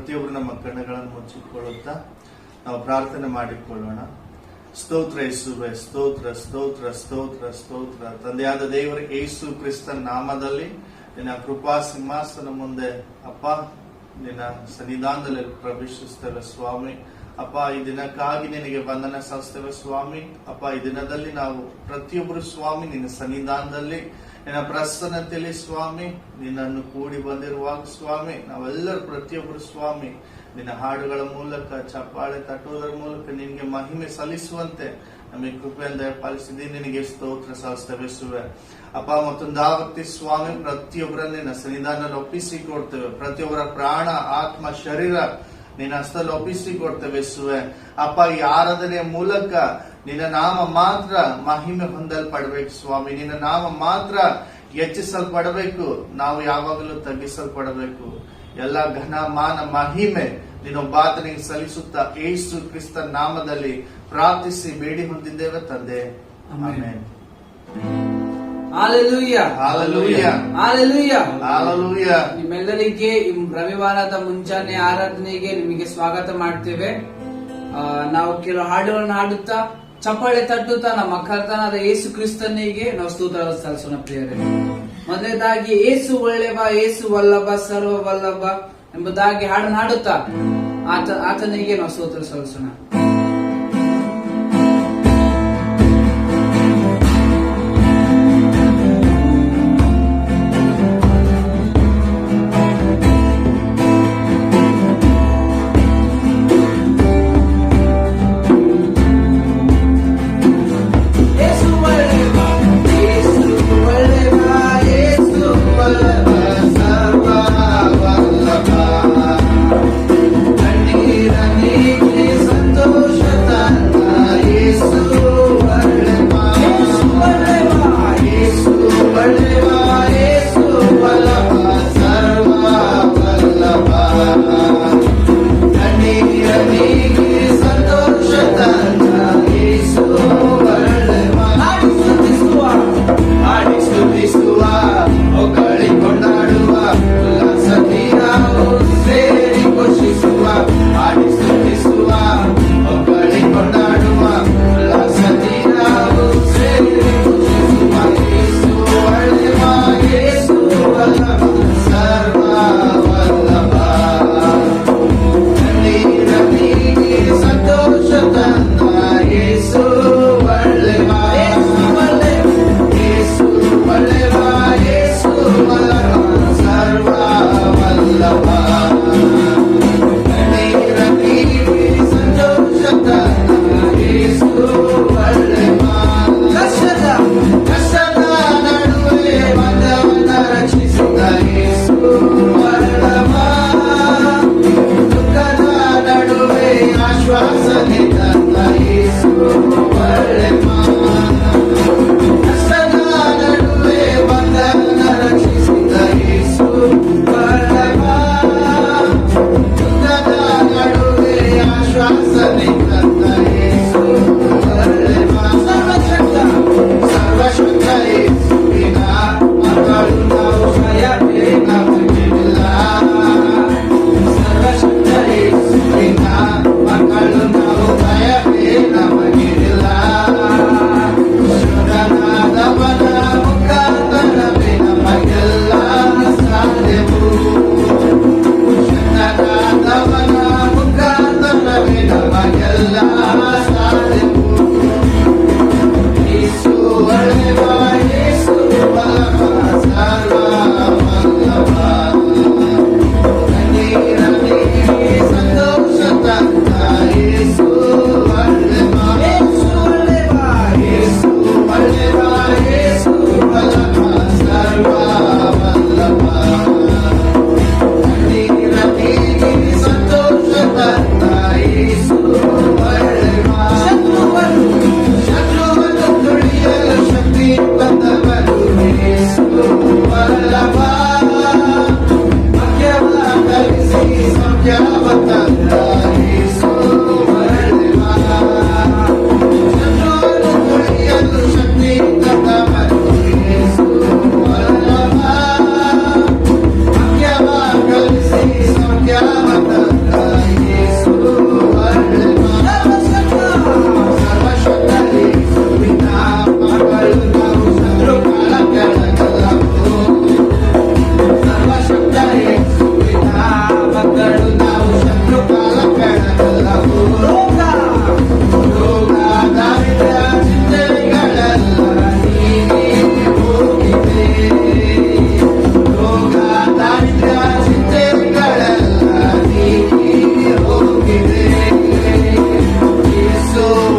ಪ್ರತಿಯೊಬ್ಬರು ನಮ್ಮ ಕಣ್ಣುಗಳನ್ನು ಮುಚ್ಚಿಕೊಳ್ಳುತ್ತಾ ನಾವು ಪ್ರಾರ್ಥನೆ ಮಾಡಿಕೊಳ್ಳೋಣ. ಸ್ತೋತ್ರ ಯೇಸುವೆ, ಸ್ತೋತ್ರ ಸ್ತೋತ್ರ ಸ್ತೋತ್ರ ಸ್ತೋತ್ರ. ತಂದೆಯಾದ ದೇವರ ಯೇಸು ಕ್ರಿಸ್ತನ ನಾಮದಲ್ಲಿ ನಿನ್ನ ಕೃಪಾ ಸಿಂಹಾಸನ ಮುಂದೆ ಅಪ್ಪ ನಿನ್ನ ಸನ್ನಿಧಾನದಲ್ಲಿ ಪ್ರವೇಶಿಸ್ತೇವೆ ಸ್ವಾಮಿ. ಅಪ್ಪ, ಈ ದಿನಕ್ಕಾಗಿ ನಿನಗೆ ವಂದನೆ ಸಲ್ಲಿಸ್ತೇವೆ ಸ್ವಾಮಿ. ಅಪ್ಪ, ಈ ದಿನದಲ್ಲಿ ನಾವು ಪ್ರತಿಯೊಬ್ಬರು ಸ್ವಾಮಿ ನಿನ್ನ ಸನ್ನಿಧಾನದಲ್ಲಿ ನಿನ್ನ ಪ್ರಸನ್ನತೆಯಲ್ಲಿ ಸ್ವಾಮಿ ನಿನ್ನನ್ನು ಕೂಡಿ ಬಂದಿರುವಾಗ ಸ್ವಾಮಿ ನಾವೆಲ್ಲರೂ ಪ್ರತಿಯೊಬ್ಬರು ಸ್ವಾಮಿ ನಿನ್ನ ಹಾಡುಗಳ ಮೂಲಕ ಚಪ್ಪಾಳೆ ತಟ್ಟುವುದರ ಮೂಲಕ ನಿನಗೆ ಮಹಿಮೆ ಸಲ್ಲಿಸುವಂತೆ ನಮಗೆ ಕೃಪೆಯಿಂದ ಪಾಲಿಸಿದಿ. ನಿನಗೆ ಸ್ತೋತ್ರ ಸಲ್ಲಿಸ್ತೇವೆ ಅಪ್ಪ. ಮತ್ತೊಂದಾವತ್ತಿ ಸ್ವಾಮಿ ಪ್ರತಿಯೊಬ್ಬರನ್ನ ನಿನ್ನ ಸನ್ನಿಧಾನದಲ್ಲಿ ಒಪ್ಪಿಸಿಕೊಡ್ತೇವೆ. ಪ್ರತಿಯೊಬ್ಬರ ಪ್ರಾಣ, ಆತ್ಮ, ಶರೀರ ನಿನ್ನ ಹಸ್ತದಲ್ಲಿ ಒಪ್ಪಿಸಿಕೊಡ್ತೇವೆ ಸುವೆ. ಅಪ್ಪ, ಈ ಆರಾಧನೆಯ ಮೂಲಕ ನಿನ್ನ ನಾಮ ಮಾತ್ರ ಮಹಿಮೆ ಹೊಂದಲ್ಪಡಬೇಕು ಸ್ವಾಮಿ. ನಿನ್ನ ನಾಮ ಮಾತ್ರ ಹೆಚ್ಚಿಸಲ್ಪಡಬೇಕು, ನಾವು ಯಾವಾಗಲೂ ತಗ್ಗಿಸಲ್ಪಡಬೇಕು. ಎಲ್ಲ ಘನ ಮಾನ ಮಹಿಮೆ ನಿನ್ನೊಬ್ಬಾತನಿಗೆ ಸಲ್ಲಿಸುತ್ತಾ ಯೇಸು ಕ್ರಿಸ್ತ ನಾಮದಲ್ಲಿ ಪ್ರಾರ್ಥಿಸಿ ಬೇಡಿ ಹೊಂದಿದ್ದೇವೆ ತಂದೆ, amen. Hallelujah, hallelujah, hallelujah, hallelujah. ನಿಮ್ಮೆಲ್ಲರಿಗೆ ರವಿವಾರದ ಮುಂಜಾನೆ ಆರಾಧನೆಗೆ ನಿಮಗೆ ಸ್ವಾಗತ ಮಾಡ್ತೇವೆ. ನಾವು ಕೆಲವು ಹಾಡುಗಳನ್ನು ಹಾಡುತ್ತಾ ಚಪ್ಪಾಳೆ ತಟ್ಟುತ್ತಾ ನಮ್ಮ ಕರ್ತನಾದ ಯೇಸು ಕ್ರಿಸ್ತನಿಗೆ ನಾವು ಸ್ತೋತ್ರ ಸಲ್ಲಿಸೋಣ ಪ್ರಿಯರೇ. ಮೊದಲನೇದಾಗಿ ಏಸು ಒಳ್ಳೆವ, ಏಸು ವಲ್ಲಭ, ಸರ್ವ ವಲ್ಲಭ ಎಂಬುದಾಗಿ ಹಾಡನ್ನು ಹಾಡುತ್ತಾ ಆತನಿಗೆ ನಾವು ಸ್ತೋತ್ರ ಸಲ್ಲಿಸೋಣ.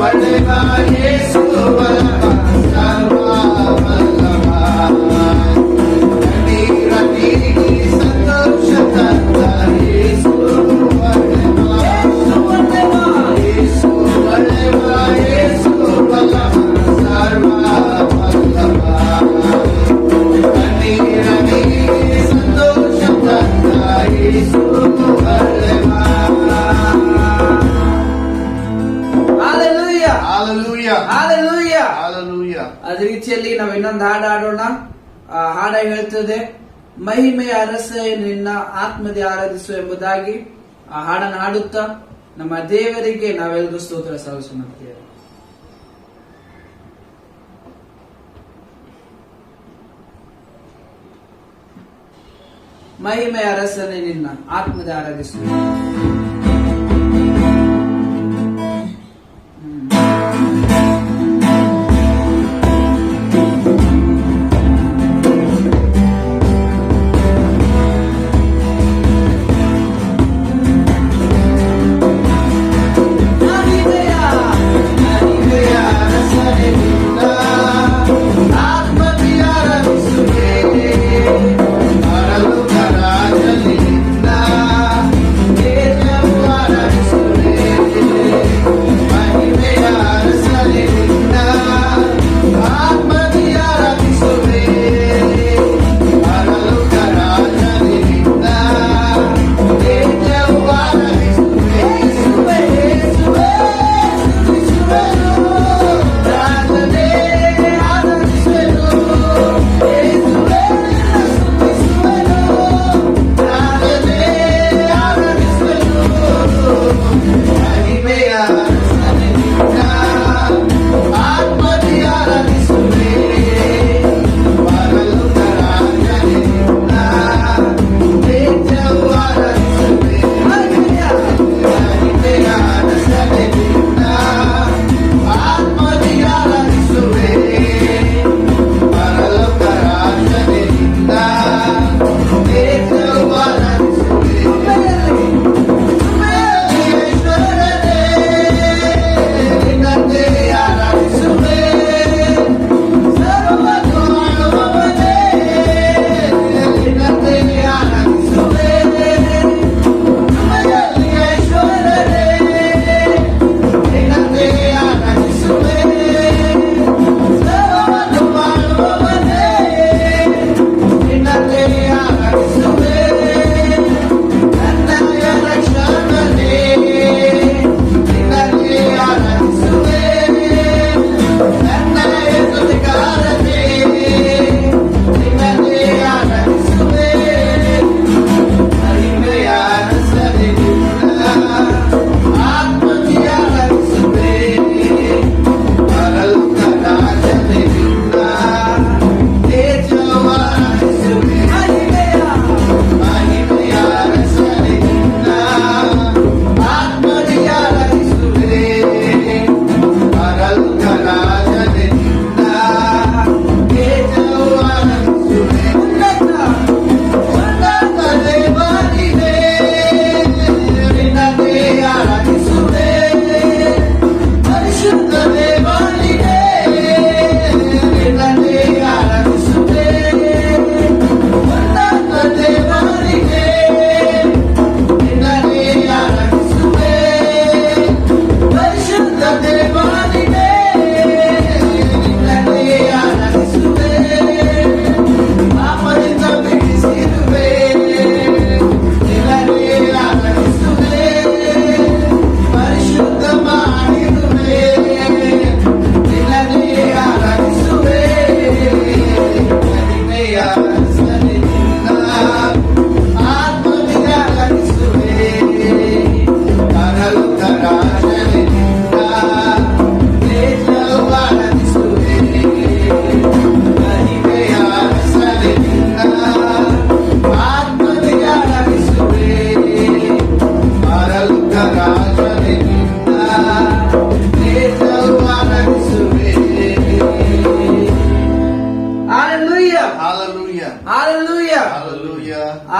ಒಳ್ಳೆಯ ಯೇಸು ಬಲವ ಸರ್ವ ಬಲ್ಲವ ಕಣ್ಣೀರ ನೀಗಿ ಸಂತೋಷ ತಂದ ಯೇಸು ಒಳ್ಳೆಯ ಯೇಸು ಒಳ್ಳೆಯ ಯೇಸು ಬಲವ ಸರ್ವ ಬಲ್ಲವ ಕಣ್ಣೀರ ನೀಗಿ ಸಂತೋಷ ತಂದ ಯೇಸು ಒಳ್ಳೆಯ. ಅದೇ ರೀತಿಯಲ್ಲಿ ನಾವು ಇನ್ನೊಂದು ಹಾಡು ಹಾಡೋಣ. ಆ ಹಾಡ ಹೇಳ್ತದೆ, ಮಹಿಮೆಯ ಅರಸೆ ನಿನ್ನ ಆತ್ಮದಿ ಆರಾಧಿಸು ಎಂಬುದಾಗಿ ಆ ಹಾಡನ್ನು ಹಾಡುತ್ತಾ ನಮ್ಮ ದೇವರಿಗೆ ನಾವೆಲ್ಲರೂ ಸ್ತೋತ್ರ ಸಲ್ಲಿಸುತ್ತೇವೆ. ಮಹಿಮೆಯ ಅರಸನೆ ನಿನ್ನ ಆತ್ಮದಿ ಆರಾಧಿಸು.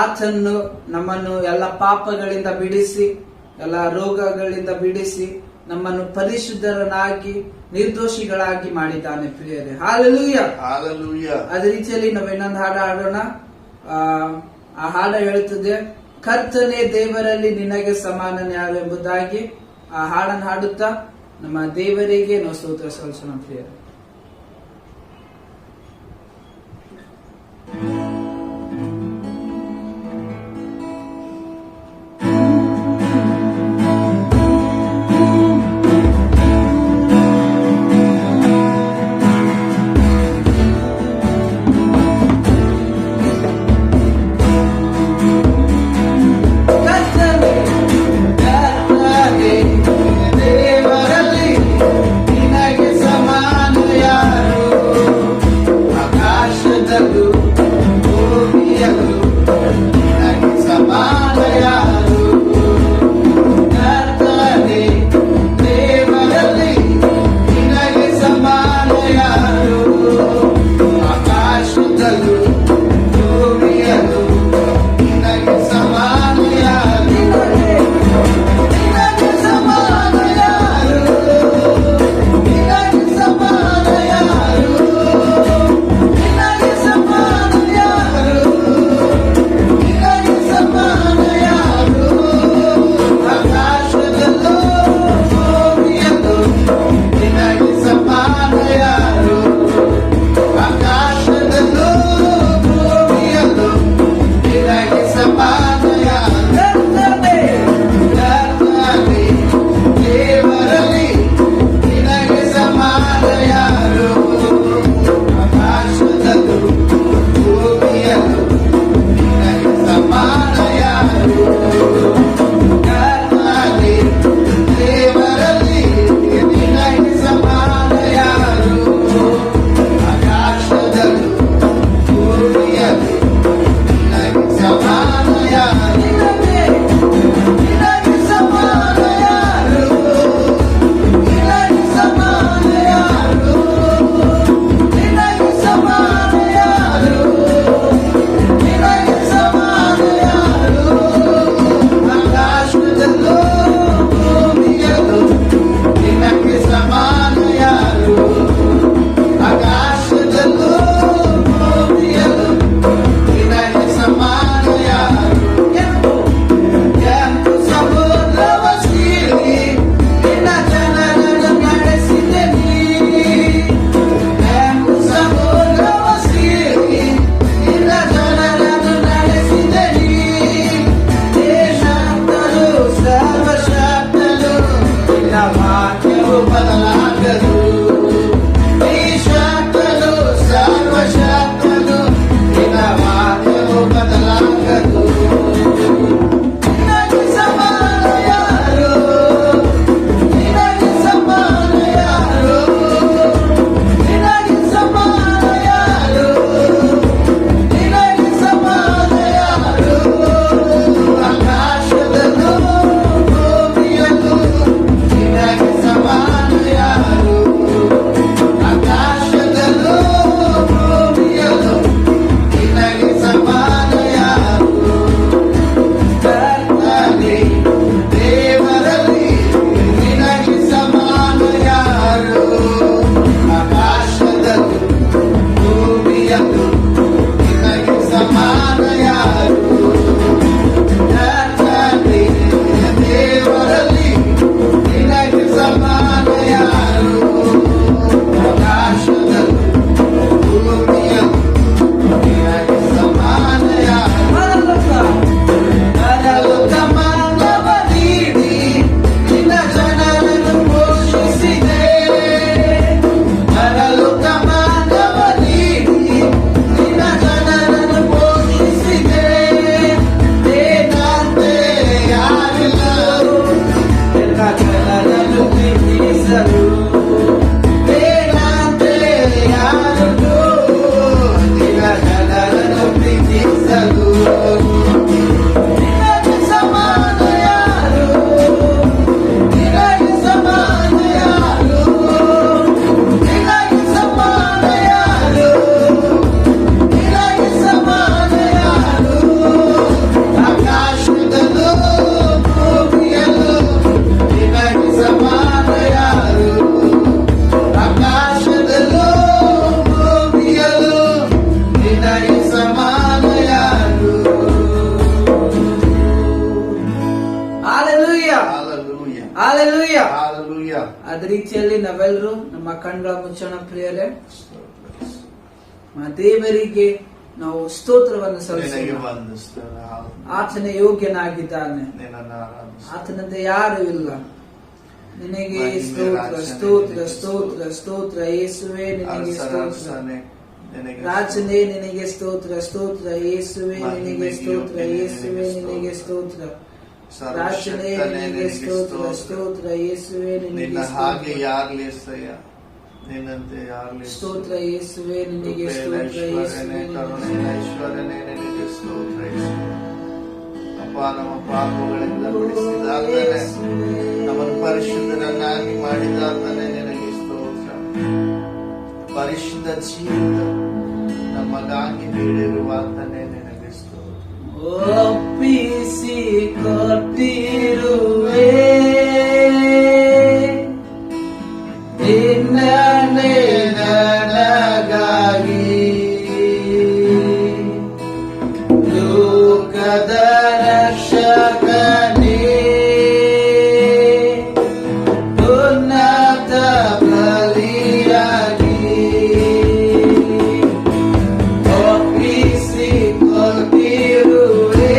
ಆತನು ನಮ್ಮನ್ನು ಎಲ್ಲ ಪಾಪಗಳಿಂದ ಬಿಡಿಸಿ, ಎಲ್ಲ ರೋಗಗಳಿಂದ ಬಿಡಿಸಿ, ನಮ್ಮನ್ನು ಪರಿಶುದ್ಧರನ್ನಾಗಿ ನಿರ್ದೋಷಿಗಳಾಗಿ ಮಾಡಿದ್ದಾನೆ ಪ್ರಿಯರೇ. ಹಾಲೆಲೂಯ. ಹಾಲೆಲೂಯ. ಅದೇ ರೀತಿಯಲ್ಲಿ ನಾವು ಇನ್ನೊಂದು ಹಾಡು ಹಾಡೋಣ. ಆ ಹಾಡು ಹೇಳುತ್ತದೆ, ಕರ್ತನೇ ದೇವರಲ್ಲಿ ನಿನಗೆ ಸಮಾನನೇ ಯಾರು ಎಂಬುದಾಗಿ. ಆ ಹಾಡನ್ನು ಹಾಡುತ್ತಾ ನಮ್ಮ ದೇವರಿಗೆ ನಾವು ಸ್ತೋತ್ರ ಸಲ್ಲಿಸೋಣ ಪ್ರಿಯರೇ. ಸಮಾನ ಯಾರು ಅದೇ ರೀತಿಯಲ್ಲಿ ನಾವೆಲ್ಲರೂ ನಮ್ಮ ಕಣ್ಗಳ ಮುಚ್ಚೋಣ ಪ್ರಿಯರೇ. ದೇವರಿಗೆ ನಾವು ಸ್ತೋತ್ರವನ್ನು ನಿನಗೆ ಸಲ್ಲಿಸೋಣ. ವಂದಿಸ್ತೇವೆ. ಆತನ ಯೋಗ್ಯನಾಗಿದ್ದಾನೆ, ನಿನ್ನನ್ನು ಆರಾಧಿಸ್ತೇವೆ. ಆತನಂತೆ ಯಾರು ಇಲ್ಲ. ನಿನಗೆ ಮಹಿಮೆ, ಸ್ತೋತ್ರ ರಾಜನೇ, ಸ್ತೋತ್ರ ನಿನಗೆ ಸ್ತೋತ್ರ ಸ್ತೋತ್ರ ಯೇಸುವೆ ನಿನಗೆ ಸ್ತೋತ್ರ. ಅರಸನೇ, ನಿನಗೆ ರಾಜನೇ ನಿನಗೆ ಸ್ತೋತ್ರ ಸ್ತೋತ್ರ ಯೇಸುವೆ ನಿನಗೆ ಮಹಿಮೆಗೆ ಸ್ತೋತ್ರ ಯೋಗ್ಯನೇ ಯೇಸುವೆ ನಿನಗೆ ನಿನಗೆ ಸ್ತೋತ್ರ. ರಾಜನೇ ಸರ್ವಶಕ್ತನೇ ನಿನಗೆ ನಿನಗೆ ಸ್ತೋತ್ರ ಸ್ತೋತ್ರ. ಸ್ತೋತ್ರ ಯೇಸುವೆ ನಿನ್ನ ನಿನಗೆ ಹಾಗೆ ಸ್ತೋತ್ರ. ಯಾರ್ಲಿ ಸಯ್ಯ, ನಿನ್ನಂತೆ ಯಾರ್ಲಿ ಸ್ತೋತ್ರ ಯೇಸುವೆ ನಿನಗೆ ಕೃಪೆಯ ಸ್ತೋತ್ರ ಐಶ್ವರ್ಯನೇ, ಯೇಸುವೆ ಕರುಣೆಯ ಐಶ್ವರ್ಯನೇ ನಿನಗೆ ಸ್ತೋತ್ರ ಯೇಸುವೆ. ಅಪ್ಪ, ನಮ್ಮ ಪಾಪಗಳಿಂದ ಬಿಡಿಸಿದಾತನೇ, ನಮ್ಮನ್ನು ಪರಿಶುದ್ಧರನ್ನಾಗಿ ಮಾಡಿದಾತನೇ ನಿನಗೆ ಸ್ತೋತ್ರ. ಪರಿಶುದ್ಧ ಜೀವಿತ ನಮಗಾಗಿ ನೀಡಿರುವಾತನೇ ನಿನಗೆ ಸ್ತೋತ್ರ. ಒಪ್ಪಿಸಿ ಕೊಟ್ಟಿರುವೆ ನಿನ್ನನ್ನೇ ನನಗಾಗಿ, ಲೋಕದ ರಕ್ಷಕನೇ, ಉನ್ನತ ಬಲಿಯಾಗಿ ಒಪ್ಪಿಸಿ ಕೊಟ್ಟಿರುವೆ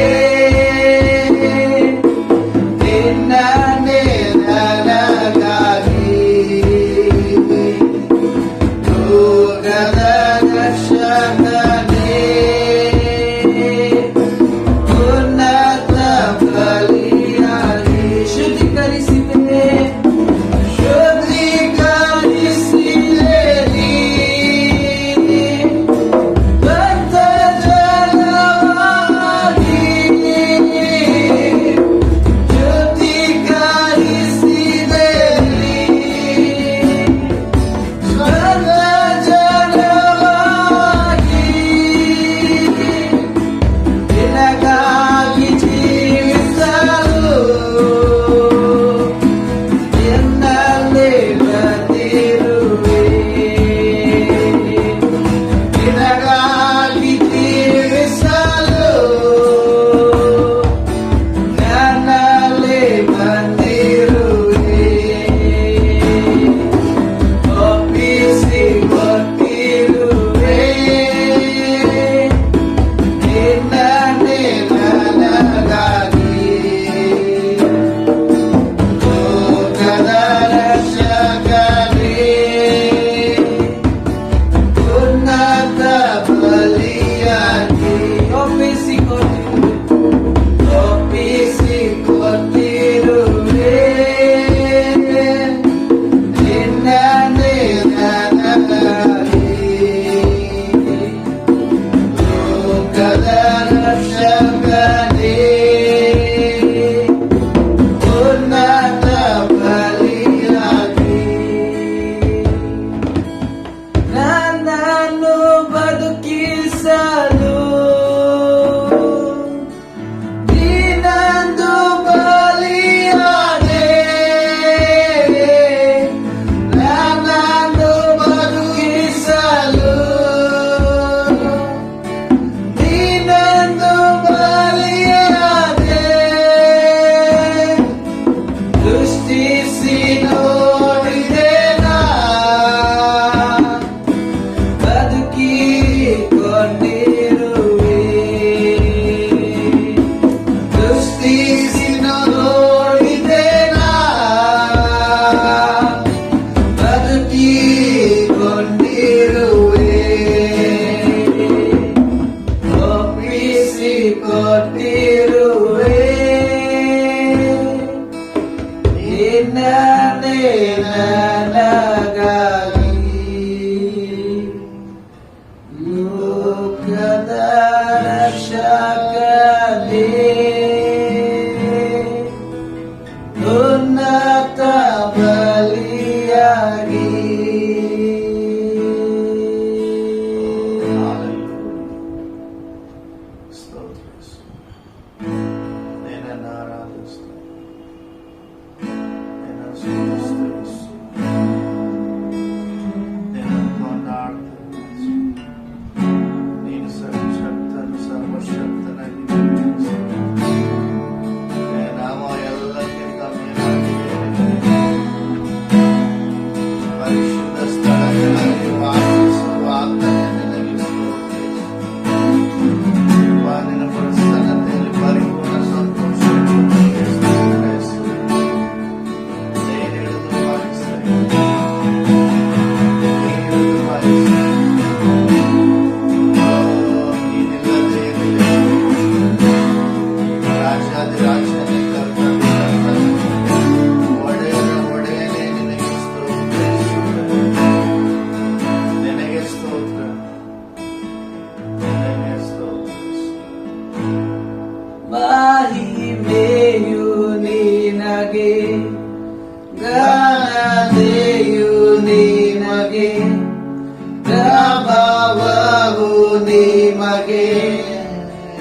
ನಿನಗೆ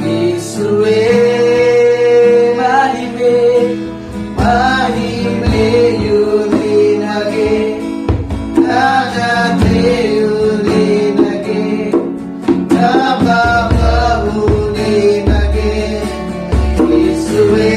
ಯೇಸುವೇ ಮಹಿಮೆ ಮಹಿಮೆಯು ನಿನಗೆ ಘನತೆಯು ನಿನಗೆ ಪ್ರಭಾವವು ನಿನಗೆ ಯೇಸುವೇ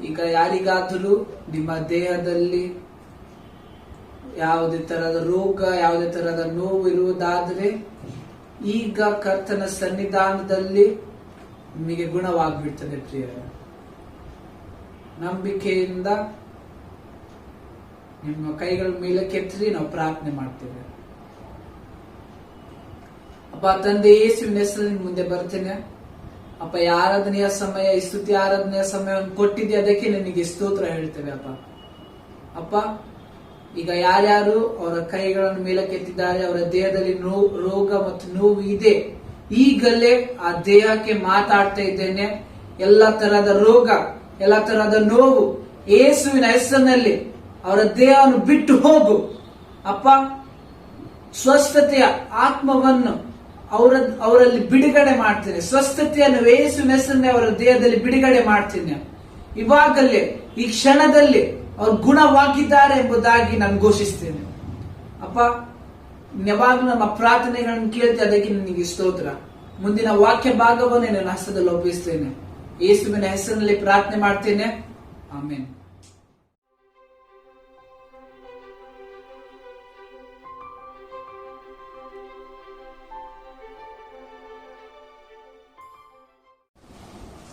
ಈಗ ಯಾರಿಗಾದರೂ ನಿಮ್ಮ ದೇಹದಲ್ಲಿ ಯಾವುದೇ ತರಹದ ರೋಗ, ಯಾವುದೇ ತರಹದ ನೋವು ಇರುವುದಾದ್ರೆ ಈಗ ಕರ್ತನ ಸನ್ನಿಧಾನದಲ್ಲಿ ನಿಮಗೆ ಗುಣವಾಗ್ಬಿಡ್ತದೆ ಪ್ರಿಯರೇ. ನಂಬಿಕೆಯಿಂದ ನಿಮ್ಮ ಕೈಗಳ ಮೇಲೆ ಕೆತ್ತಿ ನಾವು ಪ್ರಾರ್ಥನೆ ಮಾಡ್ತೇವೆ. ಅಪ್ಪ ತಂದೆ ಯೇಸುವಿನ ಹೆಸರಿನ ಮುಂದೆ ಬರ್ತೇನೆ ಅಪ್ಪ. ಈ ಆರಾಧನೆಯ ಸಮಯ, ಈ ಸ್ತುತಿ ಆರಾಧನೆಯ ಸಮಯವನ್ನು ಕೊಟ್ಟಿದ್ದೆ, ಅದಕ್ಕೆ ನಿನಗೆ ಸ್ತೋತ್ರ ಹೇಳ್ತೇವೆ ಅಪ್ಪ. ಅಪ್ಪ ಈಗ ಯಾರ್ಯಾರು ಅವರ ಕೈಗಳನ್ನು ಮೇಲಕ್ಕೆತ್ತಿದ್ದಾರೆ, ಅವರ ದೇಹದಲ್ಲಿ ರೋಗ ಮತ್ತು ನೋವು ಇದೆ, ಈಗಲೇ ಆ ದೇಹಕ್ಕೆ ಮಾತಾಡ್ತಾ ಇದ್ದೇನೆ. ಎಲ್ಲ ತರಹದ ರೋಗ, ಎಲ್ಲ ತರಹದ ನೋವು ಯೇಸುವಿನ ಹೆಸರಿನಲ್ಲಿ ಅವರ ದೇಹವನ್ನು ಬಿಟ್ಟು ಹೋಗು ಅಪ್ಪ. ಸ್ವಸ್ಥತೆಯ ಆತ್ಮವನ್ನು ಅವರಲ್ಲಿ ಬಿಡುಗಡೆ ಮಾಡ್ತೇನೆ. ಸ್ವಸ್ಥತೆಯನ್ನು ಯೇಸುವಿನ ಹೆಸರಿನಲ್ಲಿ ಅವರ ದೇಹದಲ್ಲಿ ಬಿಡುಗಡೆ ಮಾಡ್ತೇನೆ. ಇವಾಗಲೇ ಈ ಕ್ಷಣದಲ್ಲಿ ಅವರು ಗುಣವಾಗಿದ್ದಾರೆ ಎಂಬುದಾಗಿ ನಾನು ಘೋಷಿಸ್ತೇನೆ ಅಪ್ಪ. ಯಾವಾಗಲೂ ನಮ್ಮ ಪ್ರಾರ್ಥನೆಗಳನ್ನು ಕೇಳ್ತೇವೆ, ಅದಕ್ಕೆ ನಿನಗೆ ಸ್ತೋತ್ರ. ಮುಂದಿನ ವಾಕ್ಯ ಭಾಗವನ್ನು ನನ್ನ ಹಸ್ತದಲ್ಲಿ ಒಪ್ಪಿಸ್ತೇನೆ. ಯೇಸುವಿನ ಹೆಸರಿನಲ್ಲಿ ಪ್ರಾರ್ಥನೆ ಮಾಡ್ತೇನೆ, ಆಮೆನ್.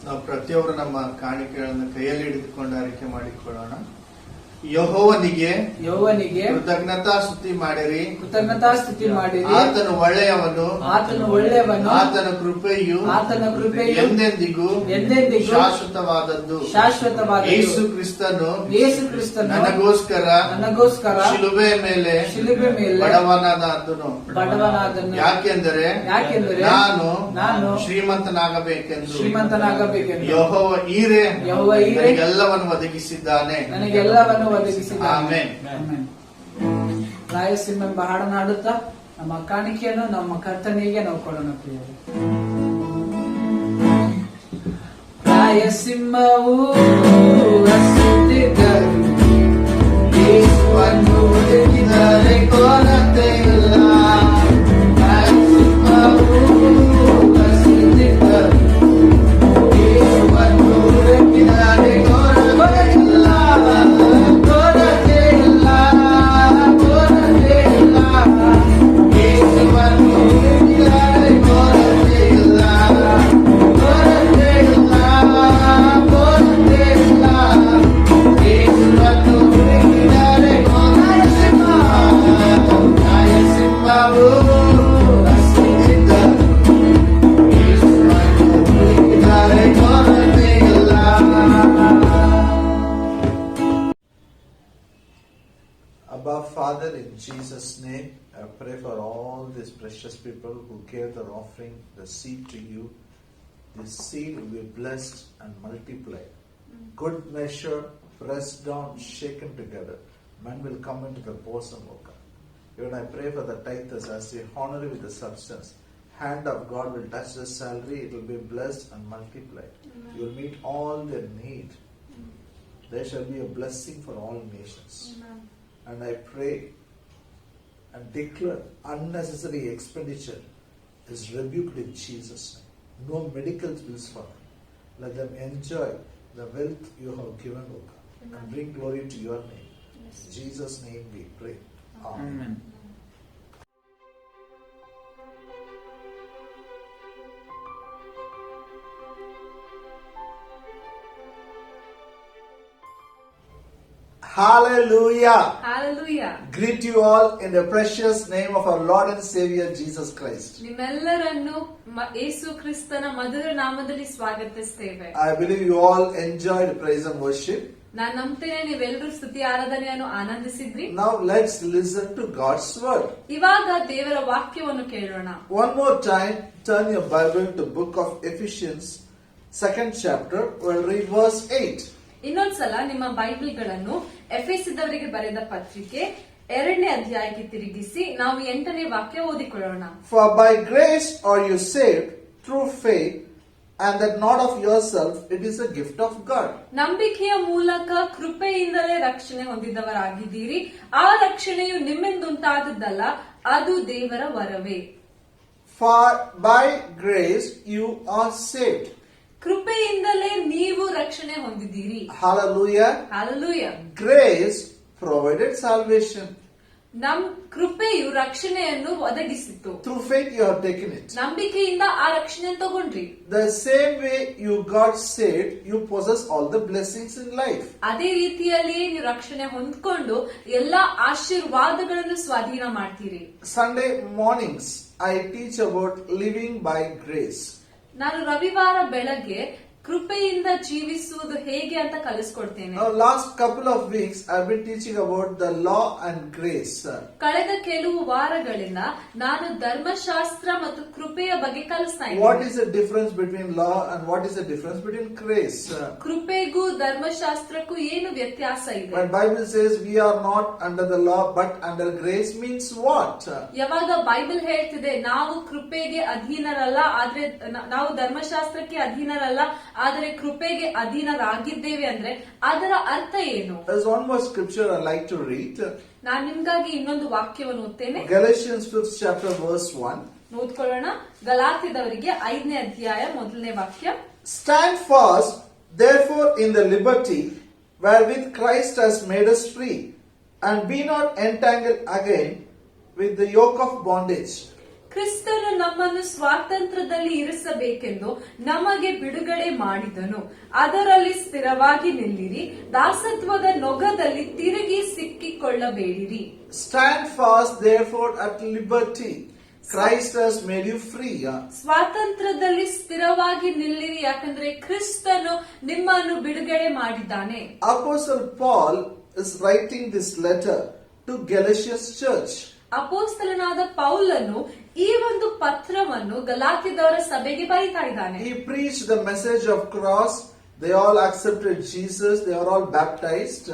ನಾವು ಪ್ರತಿಯೊಬ್ಬರು ನಮ್ಮ ಕಾಣಿಕೆಗಳನ್ನು ಕೈಯಲ್ಲಿ ಹಿಡಿದುಕೊಂಡು ಅರಿಕೆ ಮಾಡಿಕೊಳ್ಳೋಣ. ಯೆಹೋವನಿಗೆ ಕೃತಜ್ಞತಾ ಸ್ತುತಿ ಮಾಡಿರಿ, ಆತನು ಒಳ್ಳೆಯವನು, ಆತನ ಕೃಪೆಯು ಎಂದೆಂದಿಗೂ ಶಾಶ್ವತವಾದದ್ದು. ಯೇಸು ಕ್ರಿಸ್ತನು ನನಗೋಸ್ಕರ ಶಿಲುಬೆಯ ಮೇಲೆ ಬಡವನಾದನು. ಯಾಕೆಂದರೆ ನಾನು ಶ್ರೀಮಂತನಾಗಬೇಕೆಂದು ಯೆಹೋವ ಈರೆ ನನಗೆಲ್ಲವನ್ನು ಒದಗಿಸಿದ್ದಾನೆ. ಆಮೆನ್. ರಾಯಸಿಂಹೆಂಬ ಹಾಡನ್ನು ಹಾಡುತ್ತಾ ನಮ್ಮ ಕಾಣಿಕೆಯನ್ನು ನಮ್ಮ ಕರ್ತನಿಗೆ ನಾವು ಕೊಡೋಣ ಪ್ರಿಯರೇ. ರಾಯಸಿಂಹವು ಹಸಿದಿದ್ದರು, ಯೇಸುವನ್ನು ಹುಡುಕಿದರೆ ಕೊರತೆ ಇಲ್ಲ. ರಾಯಸಿಂಹವು ಹಸಿದಿದ್ದರು, ಯೇಸುವನ್ನು ಹುಡುಕಿದರೆ ಕೊರತೆ ಇಲ್ಲ. Abba, Father, in Jesus' name, I pray for all these precious people who gave their offering, the seed to you. This seed will be blessed and multiplied. Good measure, pressed down, shaken together. Men will come into the bosom of God. Even I pray for the tithers as they honor you with the substance. Hand of God will touch the salary, it will be blessed and multiplied. Amen. You will meet all their need. There shall be a blessing for all nations. Amen. And I pray and declare unnecessary expenditure is rebuked in Jesus' name. No medical bills for them. Let them enjoy the wealth you have given, O God, and bring glory to your name. Yes. In Jesus' name we pray. Amen. Amen. Hallelujah. Hallelujah. Greet you all in the precious name of our Lord and Savior Jesus Christ. ನಿಮ್ಮೆಲ್ಲರನ್ನು ಯೇಸು ಕ್ರಿಸ್ತನ ಮಧುರ ನಾಮದಲ್ಲಿ ಸ್ವಾಗತಿಸುತ್ತೇವೆ. I believe you all enjoyed praise and worship. ನಾನು ನಂಬ್ತೇನೆ ನೀವೆಲ್ಲರೂ ಸ್ತುತಿ ಆರಾಧನೆಯನ್ನು ಆನಂದಿಸಿದ್ರಿ. Now let's listen to God's word. ಇವಾಗ ದೇವರ ವಾಕ್ಯವನ್ನು ಕೇಳೋಣ. One more time, turn your Bible to book of Ephesians, 2nd chapter, we'll read verse 8. ಇನ್ನೊಂದ್ಸಲ ನಿಮ್ಮ ಬೈಬಲ್ಗಳನ್ನು ಎಫೆಸದವರಿಗೆ ಬರೆದ ಪತ್ರಿಕೆ 2ನೇ ಅಧ್ಯಾಯಕ್ಕೆ ತಿರುಗಿಸಿ ನಾವು 8ನೇ ವಾಕ್ಯ ಓದಿಕೊಳ್ಳೋಣ. For by grace are you saved through faith, and that not of yourself, it is a gift of God. ನಂಬಿಕೆಯ ಮೂಲಕ ಕೃಪೆಯಿಂದಲೇ ರಕ್ಷಣೆ ಹೊಂದಿದವರಾಗಿದ್ದೀರಿ. ಆ ರಕ್ಷಣೆಯು ನಿಮ್ಮಿಂದುಂಟಾದದ್ದಲ್ಲ, ಅದು ದೇವರ ವರವೇ. For by grace you are saved. ಕೃಪೆಯಿಂದಲೇ ನೀವು ರಕ್ಷಣೆ ಹೊಂದಿದ್ದೀರಿ. Hallelujah. Hallelujah. Grace provided salvation. ನಮ್ ಕೃಪೆಯು ರಕ್ಷಣೆಯನ್ನು ಒದಗಿಸಿತು. Through faith you have taken it. ನಂಬಿಕೆಯಿಂದ ಆ ರಕ್ಷಣೆಯನ್ನು ತಗೊಂಡ್ರಿ. The same way you got saved, you possess all the blessings in life. ಅದೇ ರೀತಿಯಲ್ಲಿ ನೀವು ರಕ್ಷಣೆ ಹೊಂದ್ಕೊಂಡು ಎಲ್ಲಾ ಆಶೀರ್ವಾದಗಳನ್ನು ಸ್ವಾಧೀನ ಮಾಡ್ತೀರಿ. Sunday mornings I teach about living by grace. ನಾನು ರವಿವಾರ ಬೆಳಗ್ಗೆ ಕೃಪೆಯಿಂದ ಜೀವಿಸುವುದು ಹೇಗೆ ಅಂತ ಕಲಿಸ್ಕೊಡ್ತೇನೆ. Now last couple of weeks I've been teaching about the law and grace. ಕಳೆದ ಕೆಲವು ವಾರಗಳಿಂದ ನಾನು ಧರ್ಮಶಾಸ್ತ್ರ ಮತ್ತು ಕೃಪೆಯ ಬಗ್ಗೆ ಕಲಿಸ್ತಾ ಇದ್ದೇನೆ. What is the difference between law and what is the difference between grace? ಕೃಪೆಗೂ ಧರ್ಮಶಾಸ್ತ್ರಕ್ಕೂ ಏನು ವ್ಯತ್ಯಾಸ ಇದೆ? When Bible says we are not under the law but under grace means what? ಯಾವಾಗ ಬೈಬಲ್ ಹೇಳ್ತಿದೆ ನಾವು ಕೃಪೆಗೆ ಅಧೀನರಲ್ಲ ಆದ್ರೆ ನಾವು ಧರ್ಮಶಾಸ್ತ್ರಕ್ಕೆ ಅಧೀನರಲ್ಲ ಆದರೆ ಕೃಪೆಗೆ ಅಧೀನರಾಗಿದ್ದೇವೆ ಅಂದ್ರೆ ಅದರ ಅರ್ಥ ಏನು? There's one more scripture I like to read. ನಾನು ನಿಮ್ಗಾಗಿ ಇನ್ನೊಂದು ವಾಕ್ಯವನ್ನು ಓದ್ತೇನೆ. Galatians 5th chapter verse 1. ಓದ್ಕೊಳ್ಳೋಣ. ಗಲಾತ್ಯದವರಿಗೆ 5ನೇ ಅಧ್ಯಾಯ 1ನೇ ವಾಕ್ಯ. Stand fast therefore in the liberty wherewith Christ has made us free, and be not entangled again with the yoke of bondage. ಕ್ರಿಸ್ತನು ನಮ್ಮನ್ನು ಸ್ವಾತಂತ್ರ್ಯದಲ್ಲಿ ಇರಿಸಬೇಕೆಂದು ನಮಗೆ ಬಿಡುಗಡೆ ಮಾಡಿದನು. ಅದರಲ್ಲಿ ಸ್ಥಿರವಾಗಿ ನಿಲ್ಲಿರಿ, ದಾಸತ್ವದ ನೊಗದಲ್ಲಿ ತಿರುಗಿ ಸಿಕ್ಕಿಕೊಳ್ಳಬೇಡಿರಿ. Stand fast therefore at liberty. Christ has made you free. ಸ್ವಾತಂತ್ರ್ಯದಲ್ಲಿ ಸ್ಥಿರವಾಗಿ ನಿಲ್ಲಿರಿ, ಯಾಕಂದ್ರೆ ಕ್ರಿಸ್ತನು ನಿಮ್ಮನ್ನು ಬಿಡುಗಡೆ ಮಾಡಿದ್ದಾನೆ. Apostle Paul is writing this letter to Galatians church. ಅಪೊಸ್ತಲನಾದ ಪೌಲನು ಈ ಒಂದು ಪತ್ರವನ್ನು ಗಲಾತ್ಯದವರ ಸಭೆಗೆ ಬರೀತಾ ಇದ್ದಾನೆ. He preached the message of cross. They all accepted Jesus. They are all baptized.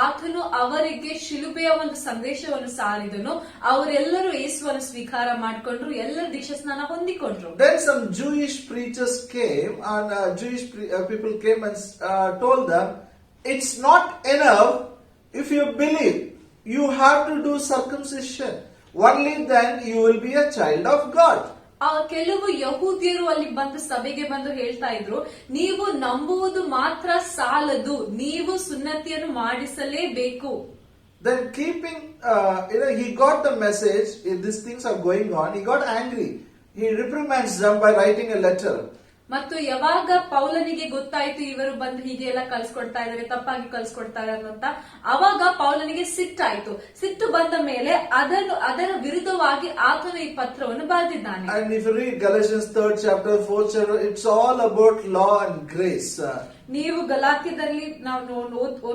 ಆತನು ಅವರಿಗೆ ಶಿಲುಬೆಯ ಒಂದು ಸಂದೇಶವನ್ನು ಸಾರಿದನು. ಅವರೆಲ್ಲರೂ ಯೇಸುವನ್ನು ಸ್ವೀಕಾರ ಮಾಡಿಕೊಂಡ್ರು, ಎಲ್ಲರೂ ದೀಕ್ಷಾ ಸ್ನಾನ ಹೊಂದಿಕೊಂಡ್ರು. Then some Jewish preachers came and Jewish people came and told them, it's not enough if you believe. You have to do circumcision. Only then you will be a child of God. ಕೆಲವು ಯಹೂದ್ಯರು ಅಲ್ಲಿ ಬಂದು ಸಭೆಗೆ ಬಂದು ಹೇಳ್ತಾ ಇದ್ರು, ನೀವು ನಂಬುವುದು ಮಾತ್ರ ಸಾಲದು, ನೀವು ಸುನ್ನತಿಯನ್ನು ಮಾಡಿಸಲೇಬೇಕು. Then keeping, he got the message, these things are going on, he got angry. He reprimands them by writing a letter. ಮತ್ತು ಯಾವಾಗ ಪೌಲನಿಗೆ ಗೊತ್ತಾಯ್ತು ಇವರು ಬಂದು ಹೀಗೆ ಎಲ್ಲ ಕಲ್ಸ್ಕೊಡ್ತಾ ಇದಾರೆ, ತಪ್ಪಾಗಿ ಕಲ್ಸ್ಕೊಡ್ತಾ ಇದಾರೆ ಅಂತ, ಅವಾಗ ಪೌಲನಿಗೆ ಸಿಟ್ಟಾಯ್ತು. ಸಿಟ್ಟು ಬಂದ ಮೇಲೆ ಅದರ ವಿರುದ್ಧವಾಗಿ ಆತನು ಈ ಪತ್ರವನ್ನು ಬರೆದಿದ್ದಾನೆ. And if you read Galatians 3rd chapter, 4th chapter, it's all about law and grace. ನೀವು ಗಲಾತ್ಯದಲ್ಲಿ ನಾವು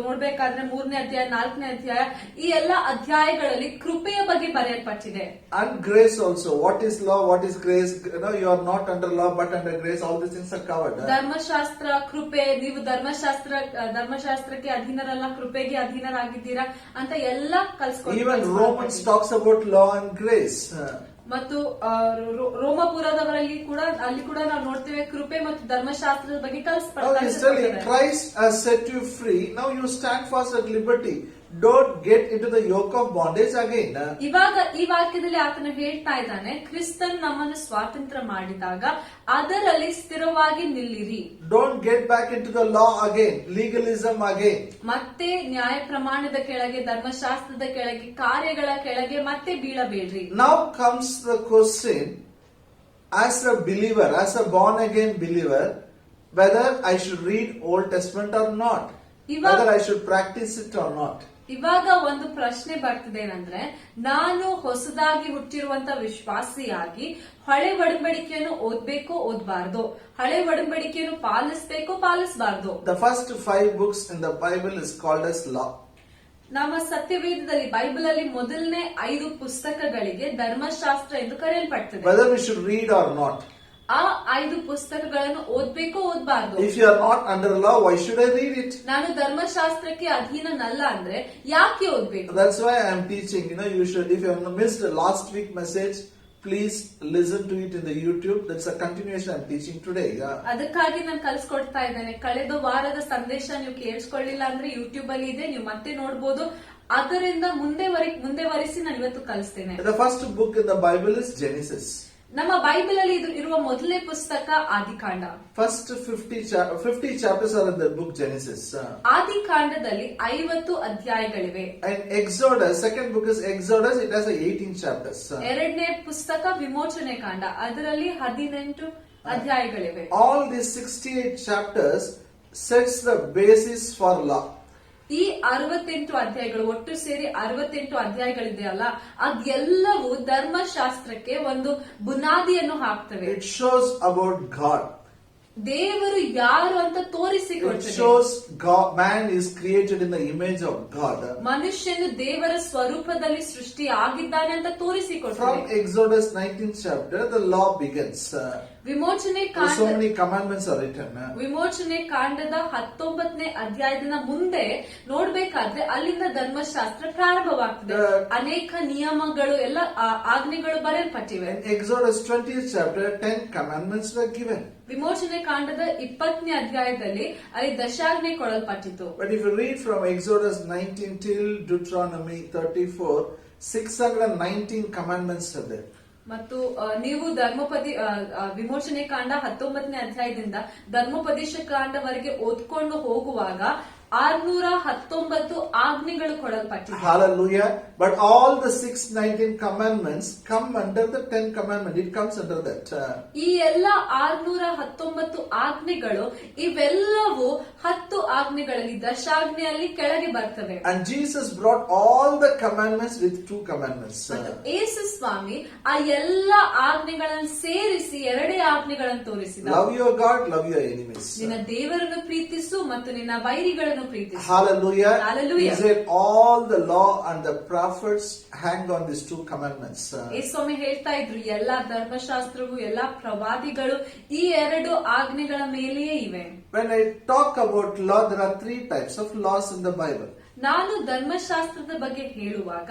ನೋಡ್ಬೇಕಾದ್ರೆ 3ನೇ ಅಧ್ಯಾಯ 4ನೇ ಅಧ್ಯಾಯ ಈ ಎಲ್ಲಾ ಅಧ್ಯಾಯಗಳಲ್ಲಿ ಕೃಪೆಯ ಬಗ್ಗೆ ಬರೆಯಲ್ಪಟ್ಟಿದೆ. And grace also. What is law? What is grace? You are not under law but under grace. All these things are covered. ಧರ್ಮಶಾಸ್ತ್ರ, ಕೃಪೆ, ನೀವು ಧರ್ಮಶಾಸ್ತ್ರಕ್ಕೆ ಅಧೀನರಲ್ಲ, ಕೃಪೆಗೆ ಅಧೀನರಾಗಿದ್ದೀರಾ ಅಂತ ಎಲ್ಲ ಕಲ್ಸ್ಕೊಂಡು. Even Romans talks about law and grace. ಮತ್ತು ರೋಮಪುರದವರಲ್ಲಿ ಕೂಡ ಅಲ್ಲಿ ಕೂಡ ನಾವು ನೋಡ್ತೇವೆ ಕೃಪೆ ಮತ್ತು ಧರ್ಮಶಾಸ್ತ್ರದ ಬಗ್ಗೆ ಕಲಿಸ್ತಾರೆ. Christ has set you free. Now you stand fast at liberty. Don't get into the yoke of bondage again. ಇವಾಗ ಈ ವಾಕ್ಯದಲ್ಲಿ ಆತನು ಹೇಳ್ತಾ ಇದ್ದಾನೆ, ಕ್ರಿಸ್ತನ್ ನಮ್ಮನ್ನು ಸ್ವಾತಂತ್ರ್ಯ ಮಾಡಿದಾಗ ಅದರಲ್ಲಿ ಸ್ಥಿರವಾಗಿ ನಿಲ್ಲಿರಿ. Don't get back into the law again, legalism again. ಮತ್ತೆ ನ್ಯಾಯ ಪ್ರಮಾಣದ ಕೆಳಗೆ, ಧರ್ಮಶಾಸ್ತ್ರದ ಕೆಳಗೆ, ಕಾರ್ಯಗಳ ಕೆಳಗೆ ಮತ್ತೆ ಬೀಳಬೇಡ್ರಿ. Now comes the question, as a believer, as a born again believer, whether I should read Old Testament or not, whether I should practice it or not. ಇವಾಗ ಒಂದು ಪ್ರಶ್ನೆ ಬರ್ತಿದೆ ಏನಂದ್ರೆ, ನಾನು ಹೊಸದಾಗಿ ಹುಟ್ಟಿರುವಂತ ವಿಶ್ವಾಸಿಯಾಗಿ ಹಳೆ ಒಡಂಬಡಿಕೆಯನ್ನು ಓದ್ಬೇಕು ಓದ್ಬಾರ್ದು, ಹಳೆ ಒಡಂಬಡಿಕೆಯನ್ನು ಪಾಲಿಸಬೇಕು ಪಾಲಿಸಬಾರ್ದು. The first 5 books in the Bible is called as law. ನಮ್ಮ ಸತ್ಯವೇದದಲ್ಲಿ ಬೈಬಲ್ ಅಲ್ಲಿ ಮೊದಲನೇ 5 ಪುಸ್ತಕಗಳಿಗೆ ಧರ್ಮಶಾಸ್ತ್ರ ಎಂದು ಕರೆಯಲ್ಪಡ್ತದೆ. Whether we should read or not. ಆ 5 ಪುಸ್ತಕಗಳನ್ನು ಓದ್ಬೇಕು ಓದ್ಬಾರ್ದು. If you are not under law, why should I read it? ನಾನು ಧರ್ಮಶಾಸ್ತ್ರಕ್ಕೆ ಅಧೀನನಲ್ಲ ಅಂದ್ರೆ ಯಾಕೆ ಓದ್ಬೇಕು? That's why I am teaching. You should, if you have missed the last week message, please listen to it in the YouTube. That's a continuation I am teaching today. ಅದಕ್ಕಾಗಿ ನಾನು ಕಲಿಸ್ಕೊಡ್ತಾ ಇದ್ದೇನೆ. ಕಳೆದ ವಾರದ ಸಂದೇಶ ನೀವು ಕೇಳಿಸ್ಕೊಳ್ಳಿಲ್ಲ ಅಂದ್ರೆ ಯೂಟ್ಯೂಬ್ ಅಲ್ಲಿ ಇದೆ, ನೀವು ಮತ್ತೆ ನೋಡಬಹುದು. ಅದರಿಂದ ಮುಂದೆ ವರಿಸಿ ನಾನು ಇವತ್ತು ಕಲಿಸ್ತೇನೆ. The first book in the Bible is Genesis. ನಮ್ಮ ಬೈಬಲ್ ಅಲ್ಲಿ ಇರುವ ಮೊದಲನೇ ಪುಸ್ತಕ ಆದಿಕಾಂಡ. First 50 chapters are in the book Genesis. ಆದಿಕಾಂಡದಲ್ಲಿ 50 ಅಧ್ಯಾಯಗಳಿವೆ. And Exodus, second book is Exodus, it has 18 chapters. ಎರಡನೇ ಪುಸ್ತಕ ವಿಮೋಚನೆ ಕಾಂಡ, ಅದರಲ್ಲಿ 18 ಅಧ್ಯಾಯಗಳಿವೆ. All these 68 chapters sets the basis for law. ಈ 68 ಅಧ್ಯಾಯಗಳು ಒಟ್ಟು ಸೇರಿ 68 ಅಧ್ಯಾಯಗಳಿದೆಯಲ್ಲ, ಅದೆಲ್ಲವೂ ಧರ್ಮಶಾಸ್ತ್ರಕ್ಕೆ ಒಂದು ಬುನಾದಿಯನ್ನು ಹಾಕ್ತವೆ. It shows about God. ದೇವರು ಯಾರು ಅಂತ It ತೋರಿಸಿಕೊಡ್ತದೆ. shows God, man is created in the image of God. ಮನುಷ್ಯನು ದೇವರ ಸ್ವರೂಪದಲ್ಲಿ ಸೃಷ್ಟಿ ಆಗಿದ್ದಾನೆ ಅಂತ From ತೋರಿಸಿಕೊಡ್ತದೆ. Exodus 19th chapter, the law begins. ವಿಮೋಚನೆ So ಕಾಂಡ many commandments are written. ವಿಮೋಚನೆ ಕಾಂಡದ 19ನೇ ಅಧ್ಯಾಯದಿಂದ ಮುಂದೆ ನೋಡ್ಬೇಕಾದ್ರೆ ಅಲ್ಲಿಂದ ಧರ್ಮಶಾಸ್ತ್ರ ಪ್ರಾರಂಭವಾಗ್ತದೆ. ಅನೇಕ ನಿಯಮಗಳು ಎಲ್ಲ ಆಜ್ಞೆಗಳು ಬರೆಯಲ್ಪಟ್ಟಿವೆ. In Exodus 20th chapter, 10 commandments were given. ವಿಮೋಚನೆ ಕಾಂಡದ 20ನೇ ಅಧ್ಯಾಯದಲ್ಲಿ ಅಲ್ಲಿ ದಶಾಜ್ಞೆ ಕೊಡಲ್ಪಟ್ಟಿತು. But if you read from Exodus 19 till Deuteronomy 34, 619 commandments are there. ಮತ್ತು ನೀವು ವಿಮೋಚನೆ ಕಾಂಡ 19ನೇ ಅಧ್ಯಾಯದಿಂದ ಧರ್ಮೋಪದೇಶ ಕಾಂಡವರೆಗೆ ಓದ್ಕೊಂಡು ಹೋಗುವಾಗ 619 ಆಜ್ಞೆಗಳು ಕೊಡಲ್ಪಟ್ಟಿವೆ. Hallelujah. But all the 619 commandments come under the 10 commandment. It comes under that. ಈ ಎಲ್ಲ 619 ಆಜ್ಞೆಗಳು ಇವೆಲ್ಲವೂ 10 ಆಜ್ಞೆಗಳಲ್ಲಿ ದಶಾಜ್ಞೆಯಲ್ಲಿ ಕೆಳಗೆ ಬರ್ತವೆ. And Jesus brought all the commandments with 2 commandments. ಮತ್ತು ಯೇಸು ಸ್ವಾಮಿ ಆ ಎಲ್ಲ ಆಜ್ಞೆಗಳನ್ನು ಸೇರಿಸಿ 2 ಆಜ್ಞೆಗಳನ್ನು ತೋರಿಸಿದ. Love your God, love your enemies. ನಿನ್ನ ದೇವರನ್ನು ಪ್ರೀತಿಸು ಮತ್ತು ನಿನ್ನ ವೈರಿಗಳನ್ನು ಪ್ರೀತಿಸು. Hallelujah. Hallelujah. He said all the law and the prophets hang on these 2 commandments. ಯೇಸುಸ್ವಾಮಿ ಹೇಳ್ತಾ ಇದ್ರು ಎಲ್ಲಾ ಧರ್ಮಶಾಸ್ತ್ರವು ಎಲ್ಲಾ ಪ್ರವಾದಿಗಳು ಈ 2 ಆಜ್ಞೆಗಳ ಮೇಲೆಯೇ ಇವೆ. When I talk about law, there are 3 types of laws in the Bible. ನಾನು ಧರ್ಮಶಾಸ್ತ್ರದ ಬಗ್ಗೆ ಹೇಳುವಾಗ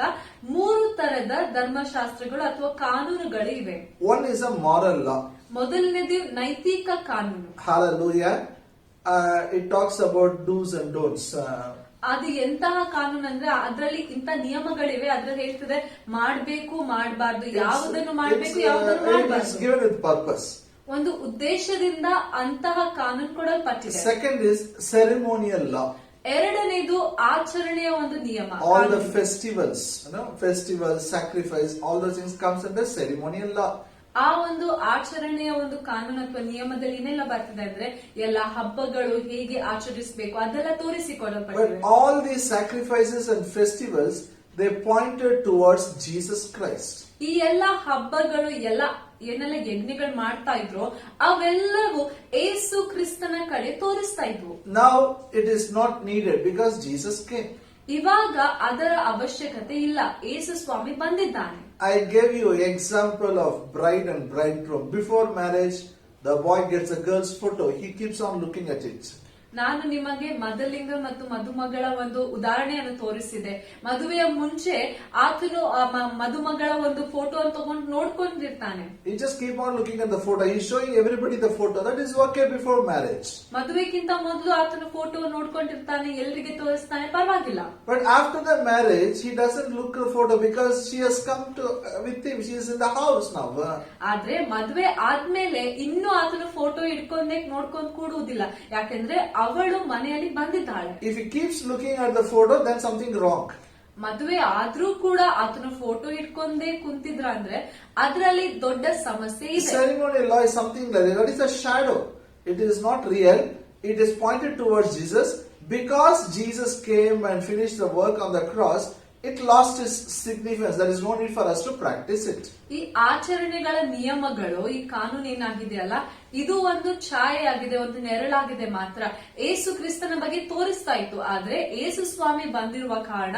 3 ತರದ ಧರ್ಮಶಾಸ್ತ್ರಗಳು ಅಥವಾ ಕಾನೂನುಗಳು ಇವೆ. One is a moral law. ಮೊದಲನೇದು ನೈತಿಕ ಕಾನೂನು. Hallelujah. It talks about do's and don'ts. ಅದು ಎಂತಹ ಕಾನೂನು ಅಂದ್ರೆ ಅದರಲ್ಲಿ ಇಂತ ನಿಯಮಗಳಿವೆ, ಅದ್ರಲ್ಲಿ ಹೇಳ್ತದೆ ಮಾಡ್ಬೇಕು ಮಾಡಬಾರ್ದು, ಯಾವುದನ್ನು ಮಾಡ್ಬೇಕು ಯಾವುದನ್ನು It is ಮಾಡಬಾರ್ದು. given with purpose. ಒಂದು ಉದ್ದೇಶದಿಂದ ಅಂತಹ ಕಾನೂನು ಕೊಡಲ್ಪಟ್ಟಿದೆ. Second is ceremonial law. ಎರಡನೇದು ಆಚರಣೆಯ ಒಂದು ನಿಯಮ. All the festivals, festivals, sacrifice, all those things comes under ceremonial law. ಆ ಒಂದು ಆಚರಣೆಯ ಒಂದು ಕಾನೂನು ಅಥವಾ ನಿಯಮದಲ್ಲಿ ಏನೆಲ್ಲ ಬರ್ತದೆ ಅಂದ್ರೆ ಎಲ್ಲ ಹಬ್ಬಗಳು ಹೇಗೆ ಆಚರಿಸಬೇಕು ಅದೆಲ್ಲ ತೋರಿಸಿಕೊಡಲ್ಪಟ್ಟಿವೆ. But all these sacrifices and festivals, they pointed towards Jesus Christ. ಈ ಎಲ್ಲ ಹಬ್ಬಗಳು ಎಲ್ಲ ಏನೆಲ್ಲ ಯಜ್ಞಗಳು ಮಾಡ್ತಾ ಇದ್ರು ಅವೆಲ್ಲವೂ ಏಸು ಕ್ರಿಸ್ತನ ಕಡೆ ತೋರಿಸ್ತಾ ಇದ್ವು. Now it is not needed because Jesus came. ಇವಾಗ ಅದರ ಅವಶ್ಯಕತೆ ಇಲ್ಲ, ಏಸು ಸ್ವಾಮಿ ಬಂದಿದ್ದಾನೆ. I gave you example of bride and bridegroom. Before marriage, the boy gets a girl's photo. He keeps on looking at it. ನಾನು ನಿಮಗೆ ಮದಲಿಂಗ ಮತ್ತು ಮದುಮಗಳ ಒಂದು ಉದಾಹರಣೆಯನ್ನು ತೋರಿಸಿದೆ. ಮದುವೆಯ ಮುಂಚೆ ಆತನು ಮದುಮಗಳ ಒಂದು ಫೋಟೋ ಅನ್ನು ತಗೊಂಡು ನೋಡ್ಕೊಂಡಿರ್ತಾನೆ. He just keep on looking at the photo. He's showing everybody the photo. That is okay before marriage. ಮದುವೆಗಿಂತ ಮೊದಲು ಆತನು ಫೋಟೋ ನೋಡ್ಕೊಂಡಿರ್ತಾನೆ, ಎಲ್ಲರಿಗೆ ತೋರಿಸ್ತಾನೆ, ಪರವಾಗಿಲ್ಲ. But after the marriage, he doesn't look at the photo because she has come to with him. She is in the house now. ಆದ್ರೆ ಮದುವೆ ಆದ್ಮೇಲೆ ಇನ್ನು ಆತನು ಫೋಟೋ ಇಟ್ಕೊಂಡೇ ನೋಡ್ಕೊಂಡ್ ಕೂಡುವುದಿಲ್ಲ, ಯಾಕೆಂದ್ರೆ ಅವಳು ಮನೆಯಲ್ಲಿ ಬಂದಿದ್ದಾಳೆ. If he keeps looking at the photo, then something wrong. ಮದುವೆ ಆದ್ರೂ ಕೂಡ ಆತನ ಫೋಟೋ ಇಟ್ಕೊಂಡೇ ಕುಂತಿದ್ರ ಅಂದ್ರೆ ಅದರಲ್ಲಿ ದೊಡ್ಡ ಸಮಸ್ಯೆ ಇದೆ. Ceremonial law is something like that. That is a shadow. It is not real. It is pointed towards Jesus. Because Jesus came and finished the work on the cross, it lost its significance. There is no need for us to practice it. ಈ ಆಚರಣೆಗಳ ನಿಯಮಗಳು, ಈ ಕಾನೂನು ಏನಾಗಿದೆಯಲ್ಲ, ಇದು ಒಂದು ಛಾಯೆ ಆಗಿದೆ, ಒಂದು ನೆರಳಾಗಿದೆ ಮಾತ್ರ. ಏಸು ಕ್ರಿಸ್ತನ ಬಗ್ಗೆ ತೋರಿಸ್ತಾ ಇತ್ತು, ಆದ್ರೆ ಏಸು ಸ್ವಾಮಿ ಬಂದಿರುವ ಕಾರಣ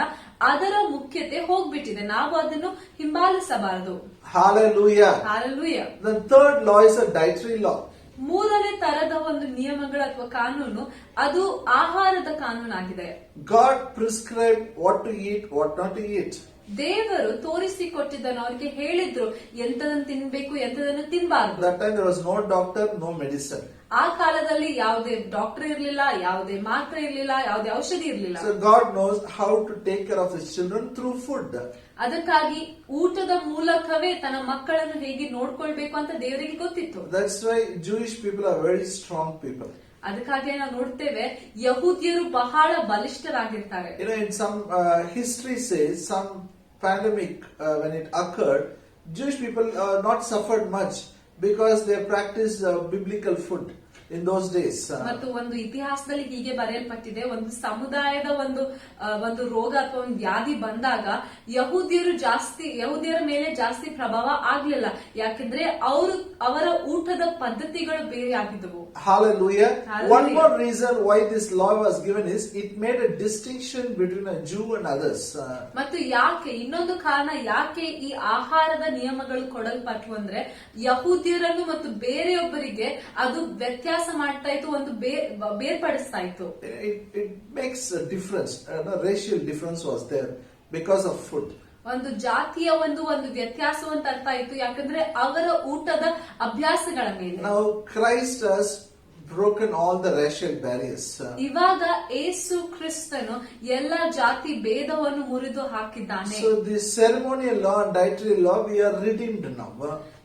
ಅದರ ಮುಖ್ಯತೆ ಹೋಗ್ಬಿಟ್ಟಿದೆ. ನಾವು ಅದನ್ನು ಹಿಂಬಾಲಿಸಬಾರದು. Hallelujah. Hallelujah. The third law is a dietary law. ಮೂರನೇ ತರದ ಒಂದು ನಿಯಮಗಳು ಅಥವಾ ಕಾನೂನು ಅದು ಆಹಾರದ ಕಾನೂನಾಗಿದೆ. God prescribed what to eat, what not to eat. ದೇವರು ತೋರಿಸಿಕೊಟ್ಟಿದ್ದನ್ನು ಅವರಿಗೆ ಹೇಳಿದ್ರು ಎಂತದನ್ನು ತಿನ್ಬೇಕು ಎಂತದನ್ನು ತಿನ್ಬಾರ್ದು. That time there was no doctor, no medicine. ಆ ಕಾಲದಲ್ಲಿ ಯಾವುದೇ ಡಾಕ್ಟರ್ ಇರ್ಲಿಲ್ಲ, ಯಾವುದೇ ಮಾತ್ರೆ ಇರ್ಲಿಲ್ಲ, ಯಾವುದೇ ಔಷಧಿ ಇರ್ಲಿಲ್ಲ. So God knows how to take care of His children through food. ಅದಕ್ಕಾಗಿ ಊಟದ ಮೂಲಕ ಮೂಲಕವೇ ತನ್ನ ಮಕ್ಕಳನ್ನು ಹೇಗೆ ನೋಡ್ಕೊಳ್ಬೇಕು ಅಂತ ದೇವರಿಗೆ ಗೊತ್ತಿತ್ತು. That's why Jewish people are very strong people. ಅದಕ್ಕಾಗಿ ನಾವು ನೋಡ್ತೇವೆ ಯಹೂದ್ಯರು ಬಹಳ ಬಲಿಷ್ಠರಾಗಿರ್ತಾರೆ. In some history says some pandemic when it occurred, Jewish people not suffered much because they practiced biblical food in those days. ಮತ್ತು ಒಂದು ಇತಿಹಾಸದಲ್ಲಿ ಹೀಗೆ ಬರೆಯಲ್ಪಟ್ಟಿದೆ, ಒಂದು ಸಮುದಾಯದ ಒಂದು ರೋಗ ಅಥವಾ ಒಂದು ವ್ಯಾಧಿ ಬಂದಾಗ ಯಹೂದ್ಯರ ಮೇಲೆ ಜಾಸ್ತಿ ಪ್ರಭಾವ ಆಗ್ಲಿಲ್ಲ, ಯಾಕೆಂದ್ರೆ ಅವರ ಊಟದ ಪದ್ಧತಿಗಳು ಬೇರೆ ಆಗಿದ್ದವು. Hallelujah. Hallelujah. One more reason why this law was given is it made a distinction between a Jew and others. ಮತ್ತು ಇನ್ನೊಂದು ಕಾರಣ ಯಾಕೆ ಈ ಆಹಾರದ ನಿಯಮಗಳು ಕೊಡಲ್ಪಟ್ವು ಅಂದ್ರೆ ಯಹೂದ್ಯರನ್ನು ಮತ್ತು ಬೇರೆಯೊಬ್ಬರಿಗೆ ಅದು ವ್ಯತ್ಯಾಸ ಮಾಡ್ತಾ ಇತ್ತು, ಒಂದು ಬೇರ್ಪಡಿಸ್ತಾ ಇತ್ತು. It makes a difference. Racial difference was there because of food. ಒಂದು ಜಾತಿಯ ಒಂದು ವ್ಯತ್ಯಾಸವಂತ ಅರ್ಥ ಆಯ್ತು, ಯಾಕಂದ್ರೆ ಅವರ ಊಟದ ಅಭ್ಯಾಸಗಳ ಮೇಲೆ. Now Christ has broken all the racial barriers. ಇವಾಗ ಏಸು ಕ್ರಿಸ್ತನು ಎಲ್ಲ ಜಾತಿ ಭೇದವನ್ನು ಮುರಿದು ಹಾಕಿದ್ದಾನೆ. So this ceremonial law and dietary law, we are redeemed now.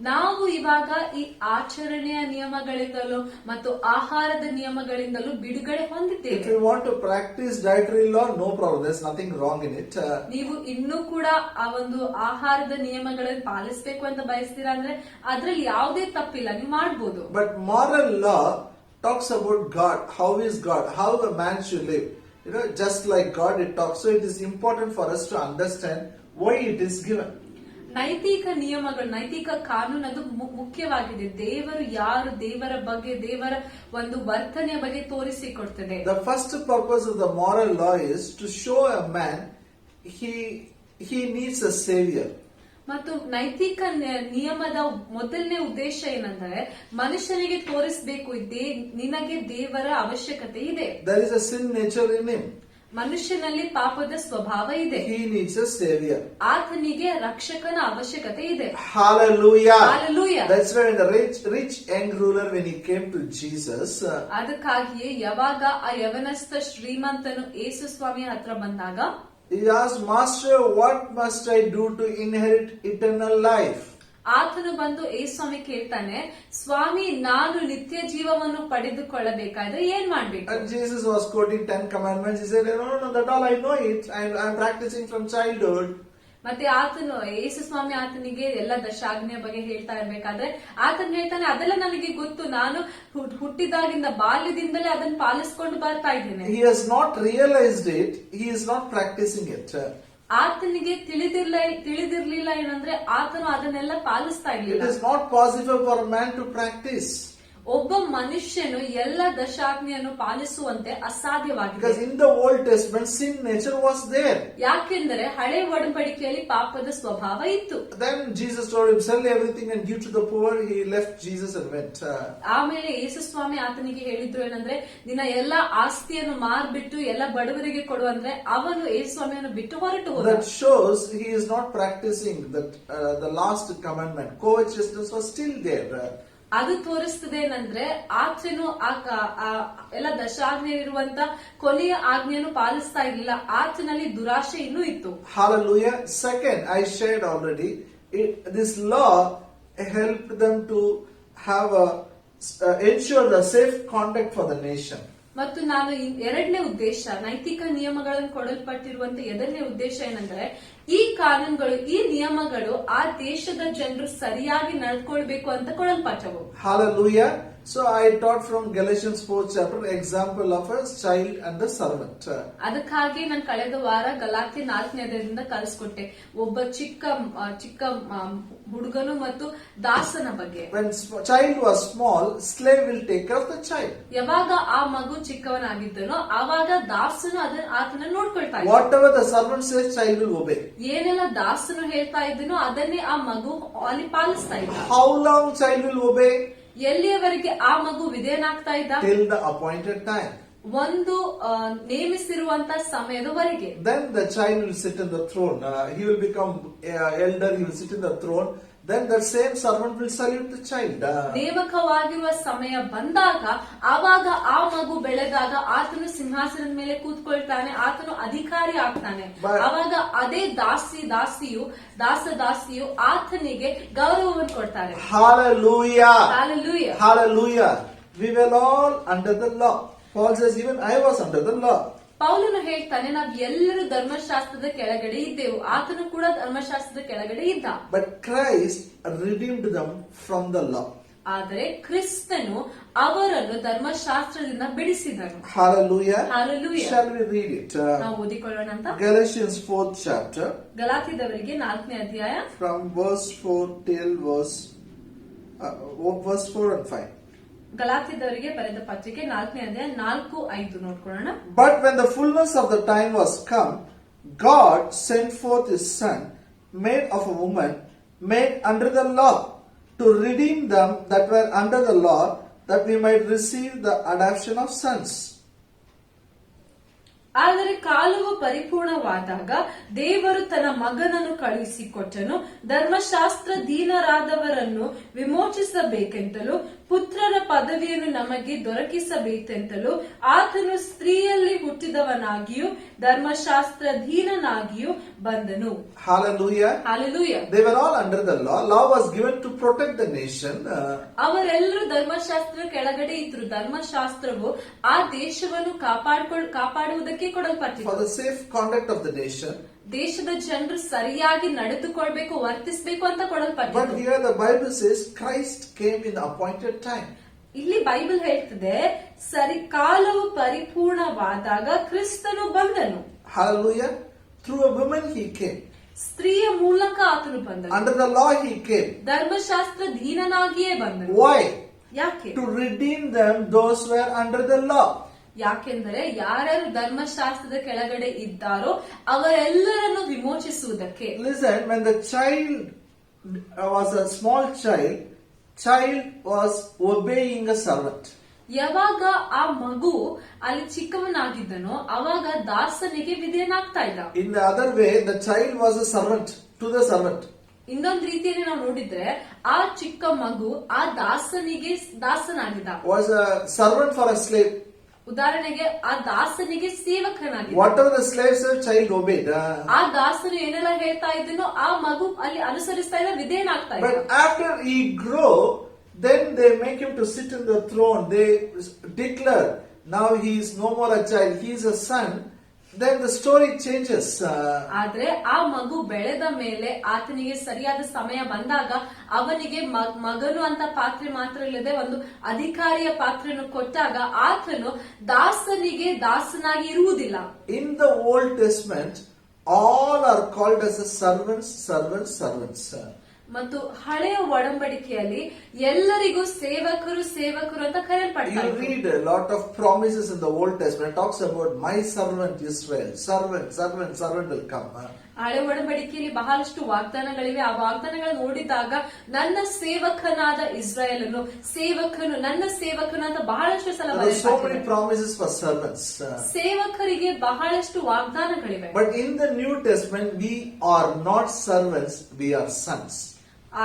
ನಾವು ಇವಾಗ ಈ ಆಚರಣೆಯ ನಿಯಮಗಳಿಂದಲೂ ಮತ್ತು ಆಹಾರದ ನಿಯಮಗಳಿಂದಲೂ ಬಿಡುಗಡೆ ಹೊಂದಿದ್ದೇವೆ. If you want to practice dietary law, no problem. There's nothing wrong in it. ನೀವು ಇನ್ನೂ ಕೂಡ ಆ ಒಂದು ಆಹಾರದ ನಿಯಮಗಳನ್ನು ಪಾಲಿಸಬೇಕು ಅಂತ ಬಯಸ್ತೀರಾ ಅಂದ್ರೆ ಅದ್ರಲ್ಲಿ ಯಾವುದೇ ತಪ್ಪಿಲ್ಲ, ನೀವು ಮಾಡಬಹುದು. But moral law talks about God. How is God? How a man should live. Just like God it talks. So it is important for us to understand why it is given. ನೈತಿಕ ನಿಯಮಗಳು, ನೈತಿಕ ಕಾನೂನು ಅದು ಮುಖ್ಯವಾಗಿದೆ. ದೇವರು ಯಾರು, ದೇವರ ಬಗ್ಗೆ, ದೇವರ ಒಂದು ವರ್ತನೆಯ ಬಗ್ಗೆ ತೋರಿಸಿಕೊಡ್ತದೆ. The first purpose of the moral law is to show a man he needs a savior. ಮತ್ತು ನೈತಿಕ ನಿಯಮದ ಮೊದಲನೇ ಉದ್ದೇಶ ಏನಂದ್ರೆ ಮನುಷ್ಯನಿಗೆ ತೋರಿಸಬೇಕು, ನಿನಗೆ ದೇವರ ಅವಶ್ಯಕತೆ ಇದೆ. There is a sin nature in him. ಮನುಷ್ಯನಲ್ಲಿ ಪಾಪದ ಸ್ವಭಾವ ಇದೆ. He needs a savior. ಆತನಿಗೆ ರಕ್ಷಕನ ಅವಶ್ಯಕತೆ ಇದೆ. Hallelujah. Hallelujah. That's why the rich young ruler, when he came to Jesus, ಅದಕ್ಕಾಗಿಯೇ ಯಾವಾಗ ಆ ಯವನಸ್ಥ ಶ್ರೀಮಂತನು ಯೇಸು ಸ್ವಾಮಿಯ ಹತ್ರ ಬಂದಾಗ he asked, Master, what must I do to inherit eternal life? ಆತನು ಬಂದು ಯೇಸು ಸ್ವಾಮಿ ಕೇಳ್ತಾನೆ, ಸ್ವಾಮಿ ನಾನು ನಿತ್ಯ ಜೀವವನ್ನು ಪಡೆದುಕೊಳ್ಳಬೇಕಾದ್ರೆ ಏನ್ ಮಾಡ್ಬೇಕು? And Jesus was quoting 10 commandments. He said, no, that all I know it. I'm practicing from childhood. ಮತ್ತೆ ಆತನು ಯೇಸು ಸ್ವಾಮಿ ಆತನಿಗೆ ಎಲ್ಲ ದಶಾಜ್ಞೆಯ ಬಗ್ಗೆ ಹೇಳ್ತಾ ಇರ್ಬೇಕಾದ್ರೆ ಆತನು ಹೇಳ್ತಾನೆ, ಅದೆಲ್ಲ ನನಗೆ ಗೊತ್ತು, ನಾನು ಹುಟ್ಟಿದಾಗಿಂದ ಬಾಲ್ಯದಿಂದಲೇ ಅದನ್ನು ಪಾಲಿಸ್ಕೊಂಡು ಬರ್ತಾ ಇದ್ದೇನೆ. He has not realized it. He is not practicing it. ಆತನಿಗೆ ತಿಳಿದಿರ್ಲಿಲ್ಲ ಏನಂದ್ರೆ ಆತನು ಅದನ್ನೆಲ್ಲ ಪಾಲಿಸ್ತಾ It ಇರ್ಲಿಲ್ಲ. is not possible for a man to practice. ಒಬ್ಬ ಮನುಷ್ಯನು ಎಲ್ಲ ದಶಾಜ್ಞೆಯನ್ನು ಪಾಲಿಸುವಂತೆ ಅಸಾಧ್ಯವಾಗಿದೆ. Because in the Old Testament, sin nature was there. ಯಾಕೆಂದರೆ ಹಳೆ ಒಡಂಬಡಿಕೆಯಲ್ಲಿ ಪಾಪದ ಸ್ವಭಾವ ಇತ್ತು. Then Jesus told him, sell everything and give to the poor. He left Jesus and went. ಆಮೇಲೆ ಯೇಸು ಸ್ವಾಮಿ ಆತನಿಗೆ ಹೇಳಿದ್ರು ಏನಂದ್ರೆ, ನಿನ್ನ ಎಲ್ಲ ಆಸ್ತಿಯನ್ನು ಮಾರ್ಬಿಟ್ಟು ಎಲ್ಲ ಬಡವರಿಗೆ ಕೊಡು ಅಂದ್ರೆ ಅವನು ಯೇಸು ಸ್ವಾಮಿಯನ್ನು ಬಿಟ್ಟು ಹೊರಟು ಹೋದ. That shows he is not practicing that the last commandment. Covetousness was still there. ಅದು ತೋರಿಸ್ತದೆ ಏನಂದ್ರೆ ಆತನು ಎಲ್ಲ ದಶಾಜ್ಞೆ ಇರುವಂತ ಕೊನೆಯ ಆಜ್ಞೆಯನ್ನು ಪಾಲಿಸ್ತಾ ಇರಲಿಲ್ಲ, ಆತನಲ್ಲಿ ದುರಾಶೆ ಇನ್ನೂ ಇತ್ತು. Hallelujah. Second, I shared already, this law helped them to have ensure the safe conduct for the nation. ಮತ್ತು ನಾನು ಎರಡನೇ ಉದ್ದೇಶ, ನೈತಿಕ ನಿಯಮಗಳನ್ನು ಕೊಡಲ್ಪಟ್ಟಿರುವಂತ ಎರಡನೇ ಉದ್ದೇಶ ಏನಂದ್ರೆ ಈ ಕಾನೂನುಗಳು, ಈ ನಿಯಮಗಳು ಆ ದೇಶದ ಜನರು ಸರಿಯಾಗಿ ನಡ್ಕೊಳ್ಬೇಕು ಅಂತ ಕೊಡಲ್ಪಟ್ಟವು. Hallelujah. So I taught from Galatians 4th chapter example of a child and the servant. ಅದಕ್ಕಾಗಿ ನಾನು ಕಳೆದ ವಾರ ಗಲಾತ್ಯ 4ನೇ ಅಧ್ಯಾಯದಿಂದ ಕಲಿಸ್ಕೊಟ್ಟೆ, ಒಬ್ಬ ಚಿಕ್ಕ ಹುಡುಗನು ಮತ್ತು ದಾಸನ ಬಗ್ಗೆ. When child was small, slave will take care of the child. ಯಾವಾಗ ಆ ಮಗು ಚಿಕ್ಕವನಾಗಿದ್ದನೋ ಆವಾಗ ದಾಸನು ಆತನ ನೋಡ್ಕೊಳ್ತಾ ಇದ್ದ. Whatever the servant says, child will obey. ಏನೆಲ್ಲ ದಾಸನು ಹೇಳ್ತಾ ಇದ್ದನೋ ಅದನ್ನೇ ಆ ಮಗು ಅಲ್ಲಿ ಪಾಲಿಸ್ತಾ ಇದ್ದ. How long child will obey? ಎಲ್ಲಿಯವರೆಗೆ ಆ ಮಗು ವಿಧೇಯನಾಗ್ತಾ ಇದ್ದ? Till the appointed time. ಒಂದು ನೇಮಿಸಿರುವಂತ ಸಮಯದವರೆಗೆ. Then the child will sit in the throne. He will become elder. He will sit in the throne. Then that same servant will salute the child. ನೇಮಕವಾಗಿರುವ ಸಮಯ ಬಂದಾಗ ಆವಾಗ ಆ ಮಗು ಬೆಳೆದಾಗ ಆತನು ಸಿಂಹಾಸನದ ಮೇಲೆ ಕೂತ್ಕೊಳ್ತಾನೆ, ಆತನು ಅಧಿಕಾರಿ ಆಗ್ತಾನೆ. ಆವಾಗ ಅದೇ ದಾಸಿಯು ಆತನಿಗೆ ಗೌರವವನ್ನು ಕೊಡ್ತಾರೆ. Hallelujah. Hallelujah. Hallelujah. We were all under the law. Paul says, even I was under the law. ಪೌಲನು ಹೇಳ್ತಾನೆ, ನಾವ್ ಎಲ್ಲರೂ ಧರ್ಮಶಾಸ್ತ್ರದ ಕೆಳಗಡೆ ಇದ್ದೆವು, ಆತನು ಕೂಡ ಧರ್ಮಶಾಸ್ತ್ರದ ಕೆಳಗಡೆ ಇದ್ದ. But Christ redeemed them from the law. ಆದರೆ ಕ್ರಿಸ್ತನು ಅವರನ್ನು ಧರ್ಮಶಾಸ್ತ್ರದಿಂದ ಬಿಡಿಸಿದನು. Hallelujah. Hallelujah. Shall we read it? ನಾವು ಓದಿಕೊಳ್ಳೋಣ ಅಂತ. Galatians 4th chapter. ಗಲಾತ್ಯದವರಿಗೆ 4ನೇ ಅಧ್ಯಾಯ From verse 4 till verse 4 and 5. ಗಲಾತ್ಯದವರಿಗೆ ಬರೆದ ಪತ್ರಿಕೆ 4ನೇ ಅಧ್ಯಾಯ 4-5 ನೋಡ್ಕೊಳ್ಳೋಣ. But when the fullness of the time was come, God sent forth his son, made of a woman, made under the law, to redeem them that were under the law, that we might receive the adoption of sons. ಆದರೆ ಕಾಲವು ಪರಿಪೂರ್ಣವಾದಾಗ ದೇವರು ತನ್ನ ಮಗನನ್ನು ಕಳುಹಿಸಿಕೊಟ್ಟನು, ಧರ್ಮಶಾಸ್ತ್ರಧೀನರಾದವರನ್ನು ವಿಮೋಚಿಸಬೇಕೆಂತಲೂ ಪುತ್ರರ ಪದವಿಯನ್ನು ನಮಗೆ ದೊರಕಿಸಬೇಕೆಂತಲೂ ಆತನು ಸ್ತ್ರೀಯಲ್ಲಿ ಹುಟ್ಟಿದವನಾಗಿಯೂ ಧರ್ಮಶಾಸ್ತ್ರಧೀನನಾಗಿಯೂ ಬಂದನು. Hallelujah. Hallelujah. They were all under the law. Law was given to protect the nation. ಅವರೆಲ್ಲರೂ ಧರ್ಮಶಾಸ್ತ್ರ ಕೆಳಗಡೆ ಇದ್ರು. ಧರ್ಮಶಾಸ್ತ್ರವು ಆ ದೇಶವನ್ನು ಕಾಪಾಡುವುದಕ್ಕೆ ಕೊಡಲ್ಪಟ್ಟಿತು. For the safe conduct of the nation. ದೇಶದ ಜನರು ಸರಿಯಾಗಿ ನಡೆದುಕೊಳ್ಬೇಕು, ವರ್ತಿಸಬೇಕು ಅಂತ But ಕೊಡಲ್ಪಟ್ಟಿತು. here the Bible says Christ came in the appointed time. ಇಲ್ಲಿ ಬೈಬಲ್ ಹೇಳ್ತದೆ, ಕಾಲವು ಪರಿಪೂರ್ಣವಾದಾಗ ಕ್ರಿಸ್ತನು ಬಂದನು. Hallelujah. Through a woman he came. ಸ್ತ್ರೀಯ ಮೂಲಕ ಆತನು ಬಂದನು. Under the law he came. ಧರ್ಮಶಾಸ್ತ್ರ ಧೀನನಾಗಿಯೇ ಬಂದನು. Why? ಯಾಕೆ? To redeem them those who were under the law. ಯಾಕೆಂದರೆ ಯಾರ್ಯಾರು ಧರ್ಮಶಾಸ್ತ್ರದ ಕೆಳಗಡೆ ಇದ್ದಾರೋ ಅವರೆಲ್ಲರನ್ನು ವಿಮೋಚಿಸುವುದಕ್ಕೆ. Listen, when the child was a small child was obeying a servant. ಯಾವಾಗ ಆ ಮಗು ಅಲ್ಲಿ ಚಿಕ್ಕವನಾಗಿದ್ದನೋ ಅವಾಗ ದಾಸನಿಗೆ ವಿಧೇಯನಾಗ್ತಾ ಇದ್ದ. In the other way, the child was a servant to the servant. ಇನ್ನೊಂದು ರೀತಿಯಲ್ಲಿ ನಾವು ನೋಡಿದ್ರೆ ಆ ಚಿಕ್ಕ ಮಗು ಆ ದಾಸನಿಗೆ ದಾಸನಾಗಿದ್ದ. Was a servant for a slave. ಉದಾಹರಣೆಗೆ ಆ ದಾಸನಿಗೆ ಸೇವಕನಾಗಿದ್ದ. Whatever the slave said, child obeyed. ಆ ದಾಸನು ಏನೆಲ್ಲ ಹೇಳ್ತಾ ಇದ್ದನೋ ಆ ಮಗು ಅಲ್ಲಿ ಅನುಸರಿಸ್ತಾ ಇದ್ದ, ವಿಧೇಯನಾಗ್ತಾ ಇದ್ದ. But after he grew, then they make him to sit in the throne. They declare, now he is no more a child, he is a son. Then the story changes. ಆದ್ರೆ ಆ ಮಗು ಬೆಳೆದ ಮೇಲೆ ಆತನಿಗೆ ಸರಿಯಾದ ಸಮಯ ಬಂದಾಗ ಅವನಿಗೆ ಮಗನು ಅಂತ ಪಾತ್ರೆ ಮಾತ್ರ ಇಲ್ಲದೆ ಒಂದು ಅಧಿಕಾರಿಯ ಪಾತ್ರೆಯನ್ನು ಕೊಟ್ಟಾಗ ಆತನು ದಾಸನಿಗೆ ದಾಸನಾಗಿ ಇರುವುದಿಲ್ಲ. In the Old Testament, all are called as a servants. ಮತ್ತು ಹಳೆಯ ಒಡಂಬಡಿಕೆಯಲ್ಲಿ ಎಲ್ಲರಿಗೂ ಸೇವಕರು ಅಂತ You ಕರೆಯಲ್ಪಡ್ತಾರೆ. read a lot of promises in the Old Testament. It talks about my servant Israel. Servant will come. ಹಳೆ ಒಡಂಬಡಿಕೆಯಲ್ಲಿ ಬಹಳಷ್ಟು ವಾಗ್ದಾನಗಳಿವೆ. ಆ ವಾಗ್ದಾನಗಳು ನೋಡಿದಾಗ ನನ್ನ ಸೇವಕನಾದ ಇಸ್ರಾಯೇಲನು ನನ್ನ ಸೇವಕನು ಅಂತ ಬಹಳಷ್ಟು ಸಲ There are so many promises for servants. ಸೇವಕರಿಗೆ ಬಹಳಷ್ಟು ವಾಗ್ದಾನಗಳಿವೆ. But in the New Testament, we are not servants, we are sons.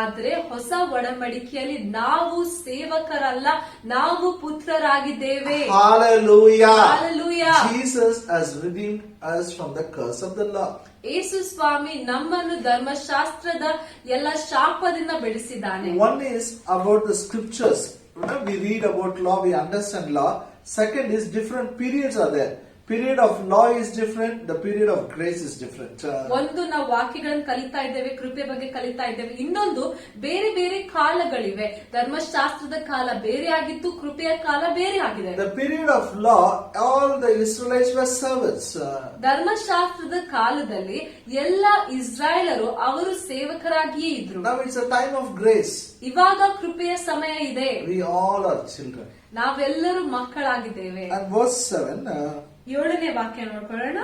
ಆದ್ರೆ ಹೊಸ ಒಡಂಬಡಿಕೆಯಲ್ಲಿ ನಾವು ಸೇವಕರಲ್ಲ, ನಾವು ಪುತ್ರರಾಗಿದ್ದೇವೆ. Hallelujah. Hallelujah. Jesus has redeemed us from the curse of the law. ಯೇಸು ಸ್ವಾಮಿ ನಮ್ಮನ್ನು ಧರ್ಮಶಾಸ್ತ್ರದ ಎಲ್ಲ ಶಾಪದಿಂದ ಬೆಳೆಸಿದ್ದಾನೆ. One is about the scriptures. We read about law, we understand law. Second is different periods are there. Period of law is different, the period of grace is different. ಒಂದು ನಾವು ವಾಕ್ಯಗಳನ್ನು ಕಲಿತಾ ಇದ್ದೇವೆ, ಕೃಪೆ ಬಗ್ಗೆ ಕಲಿತಾ ಇದ್ದೇವೆ. ಇನ್ನೊಂದು ಬೇರೆ ಬೇರೆ ಕಾಲಗಳಿವೆ. ಧರ್ಮಶಾಸ್ತ್ರದ ಕಾಲ ಬೇರೆ ಆಗಿತ್ತು, ಕೃಪೆಯ ಕಾಲ ಬೇರೆ ಆಗಿದೆ. The period of law, all the Israelites were servants. ಧರ್ಮಶಾಸ್ತ್ರದ ಕಾಲದಲ್ಲಿ ಎಲ್ಲ ಇಸ್ರಾಯೇಲರು ಅವರು ಸೇವಕರಾಗಿಯೇ ಇದ್ರು. Now it's a time of grace. ಇವಾಗ ಕೃಪೆಯ ಸಮಯ ಇದೆ. We all are children. ನಾವೆಲ್ಲರೂ ಮಕ್ಕಳಾಗಿದ್ದೇವೆ. And verse 7. 7ನೇ ವಾಕ್ಯ ನೋಡ್ಕೊಳ್ಳೋಣ.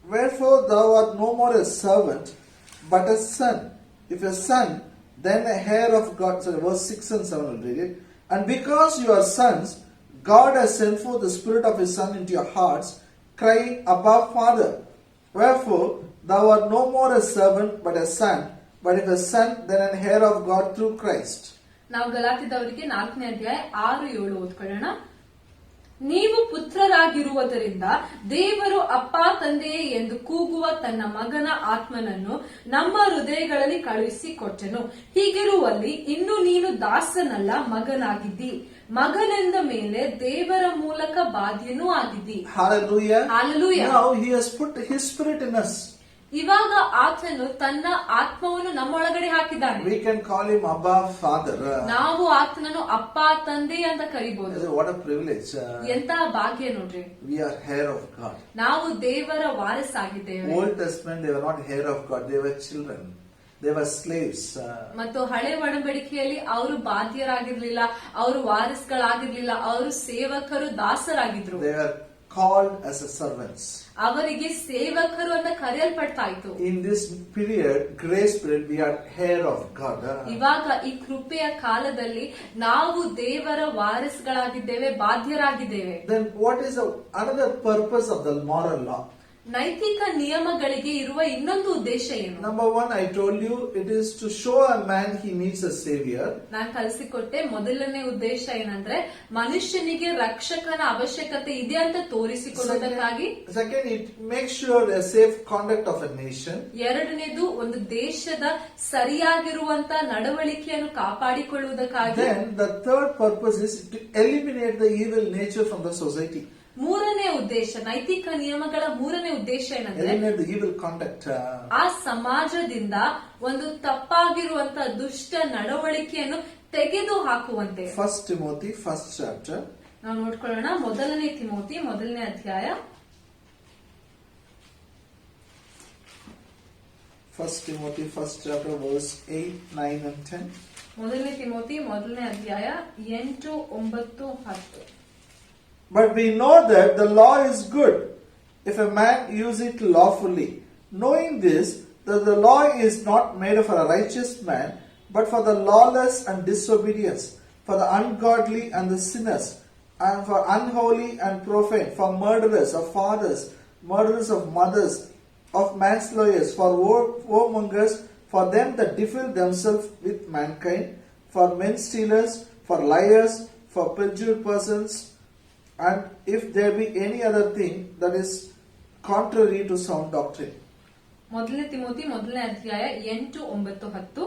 Wherefore thou art no more a servant, but a son. If a son, then a heir of God. So verse 6 and 7 will read it. And because you are sons, God has sent forth the Spirit of His Son into your hearts, crying, Abba, Father. Wherefore, thou art no more a servant, but a son. But if a son, then an heir of God through Christ. ನಾವು ಗಲಾತ್ಯದವರಿಗೆ 4ನೇ ಅಧ್ಯಾಯ 6-7 ಓದ್ಕೊಳ್ಳೋಣ. ನೀವು ಪುತ್ರರಾಗಿರುವುದರಿಂದ ದೇವರು ಅಪ್ಪ ತಂದೆಯೇ ಎಂದು ಕೂಗುವ ತನ್ನ ಮಗನ ಆತ್ಮನನ್ನು ನಮ್ಮ ಹೃದಯಗಳಲ್ಲಿ ಕಳುಹಿಸಿಕೊಟ್ಟನು. ಹೀಗಿರುವಲ್ಲಿ ಇನ್ನು ನೀನು ದಾಸನಲ್ಲ, ಮಗನಾಗಿದ್ದಿ. ಮಗನೆಂದ ಮೇಲೆ ದೇವರ ಮೂಲಕ ಬಾಧ್ಯನೂ ಆಗಿದ್ದಿ. Hallelujah. Hallelujah. Now He has put His Spirit in us. ಇವಾಗ ಆತನು ತನ್ನ ಆತ್ಮವನ್ನು ನಮ್ಮೊಳಗಡೆ ಹಾಕಿದ್ದಾನೆ. We can call Him Abba, Father. ನಾವು ಆತನನ್ನು ಅಪ್ಪ ತಂದೆ ಅಂತ ಕರಿಬಹುದು. What a privilege. ಎಂತಹ ಭಾಗ್ಯ ನೋಡ್ರಿ. We are heir of God. ನಾವು ದೇವರ ವಾರಸಾಗಿದ್ದೇವೆ. Old Testament, they were not heir of God, they were children. They were slaves. ಮತ್ತು ಹಳೆ ಒಡಂಬಡಿಕೆಯಲ್ಲಿ ಅವರು ಬಾಧ್ಯರಾಗಿರ್ಲಿಲ್ಲ, ಅವರು ವಾರಸ್ಗಳಾಗಿರ್ಲಿಲ್ಲ, ಅವರು ಸೇವಕರು, ದಾಸರಾಗಿದ್ರು. They were called as a servants. ಅವರಿಗೆ ಸೇವಕರು ಅಂತ ಕರೆಯಲ್ಪಡ್ತಾ ಇತ್ತು. In this period, grace period, we are heir of God. ಇವಾಗ ಈ ಕೃಪೆಯ ಕಾಲದಲ್ಲಿ ನಾವು ದೇವರ ವಾರಸ್ಗಳಾಗಿದ್ದೇವೆ, ಬಾಧ್ಯರಾಗಿದ್ದೇವೆ. Then what is another purpose of the moral law? ನೈತಿಕ ನಿಯಮಗಳಿಗೆ ಇರುವ ಇನ್ನೊಂದು ಉದ್ದೇಶ ಏನು? Number one, I told you, it is to show a man he needs a savior. ನಾನು ಕಲಿಸಿಕೊಟ್ಟೆ. ಮೊದಲನೇ ಉದ್ದೇಶ ಏನಂದ್ರೆ ಮನುಷ್ಯನಿಗೆ ರಕ್ಷಕನ ಅವಶ್ಯಕತೆ ಇದೆ ಅಂತ ತೋರಿಸಿಕೊಳ್ಳುವುದಕ್ಕಾಗಿ. Second, it makes sure a safe conduct of a nation. ಎರಡನೇದು ಒಂದು ದೇಶದ ಸರಿಯಾಗಿರುವಂತ ನಡವಳಿಕೆಯನ್ನು ಕಾಪಾಡಿಕೊಳ್ಳುವುದಕ್ಕಾಗಿ. Then the third purpose is to eliminate the evil nature from the society. ಮೂರನೇ ಉದ್ದೇಶ, ನೈತಿಕ ನಿಯಮಗಳ ಮೂರನೇ ಉದ್ದೇಶ ಏನಂದ್ರೆ Eliminate the evil conduct. ಆ ಸಮಾಜದಿಂದ ಒಂದು ತಪ್ಪಾಗಿರುವಂತ ದುಷ್ಟ ನಡವಳಿಕೆಯನ್ನು ತೆಗೆದು ಹಾಕುವಂತೆ. 1 Timothy, 1st chapter. ನಾವು ನೋಡ್ಕೊಳ್ಳೋಣ. ಮೊದಲನೇ ತಿಮೋತಿ 1ನೇ ಅಧ್ಯಾಯ 1 Timothy, 1st chapter, verse 8, 9 and 10. ಮೊದಲನೇ ತಿಮೋತಿ 1ನೇ ಅಧ್ಯಾಯ 8, 9, 10. But we know that the law is good if a man use it lawfully, knowing this, that the law is not made for a righteous man, but for the lawless and disobedience, for the ungodly and the sinners, and for unholy and profane, for murderers of fathers, murderers of mothers, of manslayers, for whoremongers, for them that defile themselves with mankind, for men stealers, for liars, for perjured persons, and if there be any other thing that is contrary to sound doctrine. ಮೊದಲನೇ Timothy 1ನೇ ಅಧ್ಯಾಯ 8, 9, 10.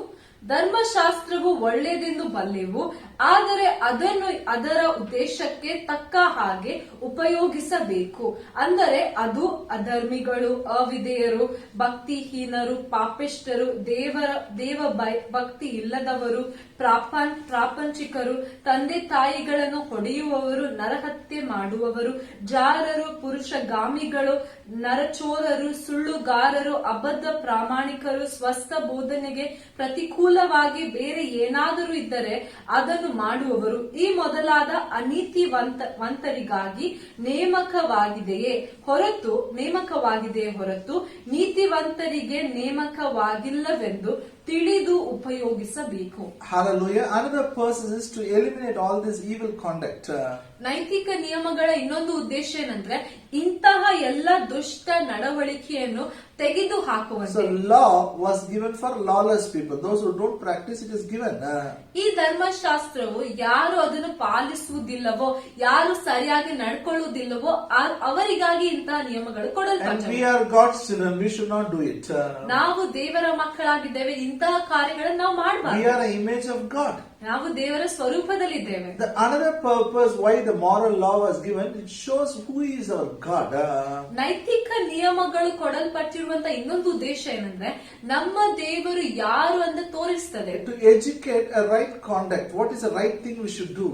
ಧರ್ಮಶಾಸ್ತ್ರವು ಒಳ್ಳೆಯದೆಂದು ಬಲ್ಲೆವು, ಆದರೆ ಅದನ್ನು ಅದರ ಉದ್ದೇಶಕ್ಕೆ ತಕ್ಕ ಹಾಗೆ ಉಪಯೋಗಿಸಬೇಕು. ಅಂದರೆ ಅದು ಅಧರ್ಮಿಗಳು, ಅವಿಧೇಯರು, ಭಕ್ತಿಹೀನರು, ಪಾಪಿಷ್ಠರು, ದೇವ ಭಕ್ತಿ ಇಲ್ಲದವರು, ಪ್ರಾಪಂಚಿಕರು, ತಂದೆ ತಾಯಿಗಳನ್ನು ಹೊಡೆಯುವವರು, ನರಹತ್ಯೆ ಮಾಡುವವರು, ಜಾರರು, ಪುರುಷಗಾಮಿಗಳು, ನರಚೋರರು, ಸುಳ್ಳುಗಾರರು, ಅಬದ್ಧ ಪ್ರಾಮಾಣಿಕರು, ಸ್ವಸ್ಥ ಬೋಧನೆಗೆ ಪ್ರತಿಕೂಲವಾಗಿ ಬೇರೆ ಏನಾದರೂ ಇದ್ದರೆ ಅದನ್ನು ಮಾಡುವವರು, ಈ ಮೊದಲಾದ ಅನೀತಿವಂತರಿಗಾಗಿ ನೇಮಕವಾಗಿದೆಯೇ ಹೊರತು ನೀತಿವಂತರಿಗೆ ನೇಮಕವಾಗಿಲ್ಲವೆಂದು ತಿಳಿದು ಉಪಯೋಗಿಸಬೇಕು. Hallelujah. Another purpose is to eliminate all this evil conduct. ನೈತಿಕ ನಿಯಮಗಳ ಇನ್ನೊಂದು ಉದ್ದೇಶ ಏನಂದ್ರೆ ಇಂತಹ ಎಲ್ಲ ದುಷ್ಟ ನಡವಳಿಕೆಯನ್ನು ತೆಗೆದು ಹಾಕುವಂತೆ. So law was given for lawless people. Those who don't practice it is given. ಈ ಧರ್ಮಶಾಸ್ತ್ರವು ಯಾರು ಅದನ್ನು ಪಾಲಿಸುವುದಿಲ್ಲವೋ, ಯಾರು ಸರಿಯಾಗಿ ನಡ್ಕೊಳ್ಳುವುದಿಲ್ಲವೋ ಅವರಿಗಾಗಿ ಇಂತಹ ನಿಯಮಗಳು And ಕೊಡಲ್ಪಟ್ಟಿವೆ. we are God's children. We should not do it. ನಾವು ದೇವರ ಮಕ್ಕಳಾಗಿದ್ದೇವೆ, ಇಂತಹ ಕಾರ್ಯಗಳನ್ನು ನಾವು We ಮಾಡಬಾರದು. are an image of God. ನಾವು ದೇವರ ಸ್ವರೂಪದಲ್ಲಿದ್ದೇವೆ. The another purpose why the moral law was given, it shows who is our God. ನೈತಿಕ ನಿಯಮಗಳು ಕೊಡಲ್ಪಟ್ಟಿರುವಂತ ಇನ್ನೊಂದು ಉದ್ದೇಶ ಏನಂದ್ರೆ ನಮ್ಮ ದೇವರು ಯಾರು ಅಂತ ತೋರಿಸ್ತದೆ. To educate a right conduct. What is the right thing we should do?